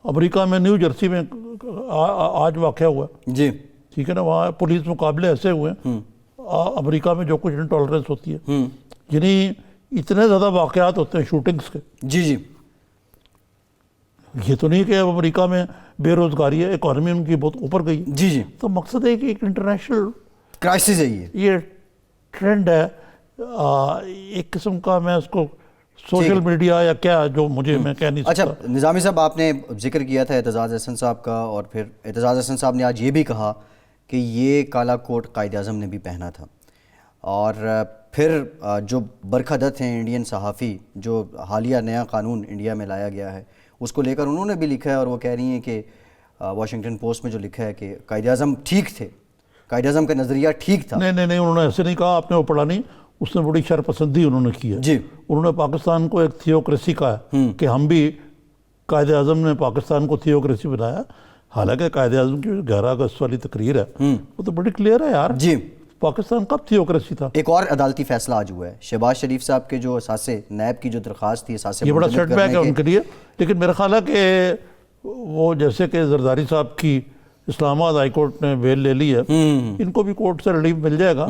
[SPEAKER 2] امریکہ میں نیو جرسی میں آج واقعہ ہوا ہے،
[SPEAKER 1] جی
[SPEAKER 2] ٹھیک ہے نا، وہاں پولیس مقابلے ایسے ہوئے ہیں امریکہ میں جو کچھ انٹالرنس ہوتی ہے، یعنی اتنے زیادہ واقعات ہوتے ہیں شوٹنگز کے.
[SPEAKER 1] جی جی
[SPEAKER 2] یہ تو نہیں کہ اب امریکہ میں بے روزگاری ہے، اکانومی ان کی بہت اوپر گئی ہے.
[SPEAKER 1] جی جی
[SPEAKER 2] تو مقصد ہے کہ ایک انٹرنیشنل
[SPEAKER 1] کرائسس ہے
[SPEAKER 2] یہ ٹرینڈ ہے، ایک قسم کا میں اس کو سوشل میڈیا یا کیا جو مجھے میں کہہ نہیں
[SPEAKER 1] اچھا
[SPEAKER 2] سکتا.
[SPEAKER 1] نظامی صاحب، آپ نے ذکر کیا تھا اعتزاز احسن صاحب کا، اور پھر اعتزاز احسن صاحب نے آج یہ بھی کہا کہ یہ کالا کوٹ قائد اعظم نے بھی پہنا تھا. اور پھر جو برکھدت ہیں انڈین صحافی، جو حالیہ نیا قانون انڈیا میں لایا گیا ہے اس کو لے کر انہوں نے بھی لکھا ہے، اور وہ کہہ رہی ہیں کہ واشنگٹن پوسٹ میں جو لکھا ہے کہ قائد اعظم ٹھیک تھے، قائد اعظم کا نظریہ ٹھیک تھا.
[SPEAKER 2] نہیں انہوں نے ایسے نہیں کہا، آپ نے وہ پڑھا نہیں، اس نے بڑی شرپسندی انہوں نے کی ہے.
[SPEAKER 1] جی
[SPEAKER 2] انہوں نے پاکستان کو ایک تھیوکریسی کہا ہے کہ ہم بھی، قائد اعظم نے پاکستان کو تھیوکریسی بنایا. حالانکہ قائد اعظم کی 11 اگست والی تقریر ہے وہ تو بڑی کلیئر ہے یار.
[SPEAKER 1] جی
[SPEAKER 2] پاکستان کب تھیوکریسی تھا؟
[SPEAKER 1] ایک اور عدالتی فیصلہ آج ہوا ہے، شہباز شریف صاحب کے جو اثاثے نیب کی جو درخواست تھی اثاثے
[SPEAKER 2] یہ بڑا
[SPEAKER 1] منتخب
[SPEAKER 2] سیٹ بیک
[SPEAKER 1] کرنے
[SPEAKER 2] ہے
[SPEAKER 1] کے،
[SPEAKER 2] ان کے لیے. لیکن میرا خیال ہے کہ وہ جیسے کہ زرداری صاحب کی اسلام آباد ہائی کورٹ نے بیل لے لی ہے، ان کو بھی کورٹ سے ریلیف مل جائے گا.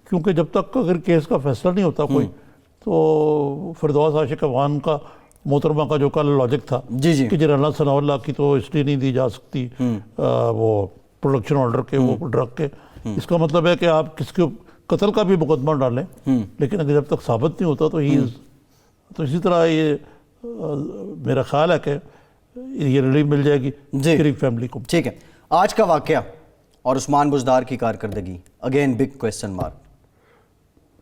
[SPEAKER 2] کیونکہ جب تک اگر کیس کا فیصلہ نہیں ہوتا کوئی، تو فردوس عاشق افغان کا محترمہ کا جو کل لاجک تھا
[SPEAKER 1] جی جی
[SPEAKER 2] کہ جنرل ثناء اللہ کی تو اس لیے نہیں دی جا سکتی وہ پروڈکشن آرڈر کے، وہ ڈرگ کے، اس کا مطلب ہے کہ آپ کس کے قتل کا بھی مقدمہ ڈالیں، لیکن اگر جب تک ثابت نہیں ہوتا تو اسی طرح یہ میرا خیال ہے کہ یہ ریلیف مل جائے گی
[SPEAKER 1] جی.
[SPEAKER 2] شریف فیملی کو.
[SPEAKER 1] ٹھیک ہے. آج کا واقعہ اور عثمان بزدار کی کارکردگی، اگین بگ کویسچن مارک.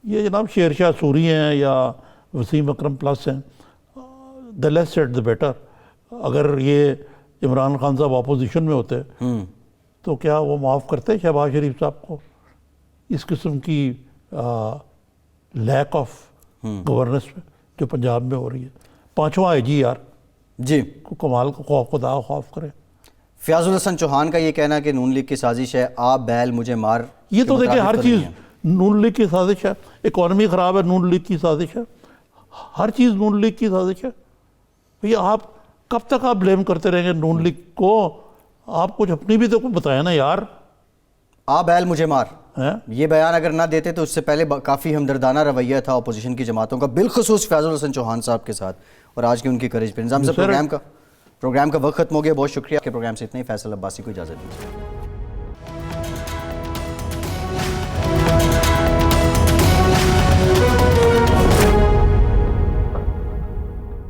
[SPEAKER 2] یہ جناب شیر شاہ سوری ہیں یا وسیم اکرم پلس ہیں، the less said the better. اگر یہ عمران خان صاحب اپوزیشن میں ہوتے تو کیا وہ معاف کرتے شہباز شریف صاحب کو؟ اس قسم کی لیک آف گورننس جو پنجاب میں ہو رہی ہے. 5واں آئی جی یار
[SPEAKER 1] جی
[SPEAKER 2] کو کمال کا خوف، خدا خوف کرے.
[SPEAKER 1] فیاض الحسن چوہان کا یہ کہنا کہ نون لیگ کی سازش ہے، آپ بیل مجھے مار،
[SPEAKER 2] یہ تو دیکھیں ہر چیز نون لیگ کی سازش ہے. اکانومی خراب ہے، نون لیگ کی سازش ہے. ہر چیز نون لیگ کی سازش ہے. بھئی آپ کب تک آپ بلیم کرتے رہیں گے نون لیگ کو؟ آپ کچھ اپنی بھی تو کچھ بتائیں نا یار.
[SPEAKER 1] آپ بیل مجھے مار،
[SPEAKER 2] ہیں؟
[SPEAKER 1] یہ بیان اگر نہ دیتے تو اس سے پہلے کافی ہمدردانہ رویہ تھا اپوزیشن کی جماعتوں کا، بالخصوص فیاض الحسن چوہان صاحب کے ساتھ، اور آج کی ان کی کریج پہ. نظام صاحب پروگرام کا وقت ختم ہو گیا. بہت شکریہ. آپ کے پروگرام سے اتنا ہی. فیصل عباسی کو اجازت دیجیے.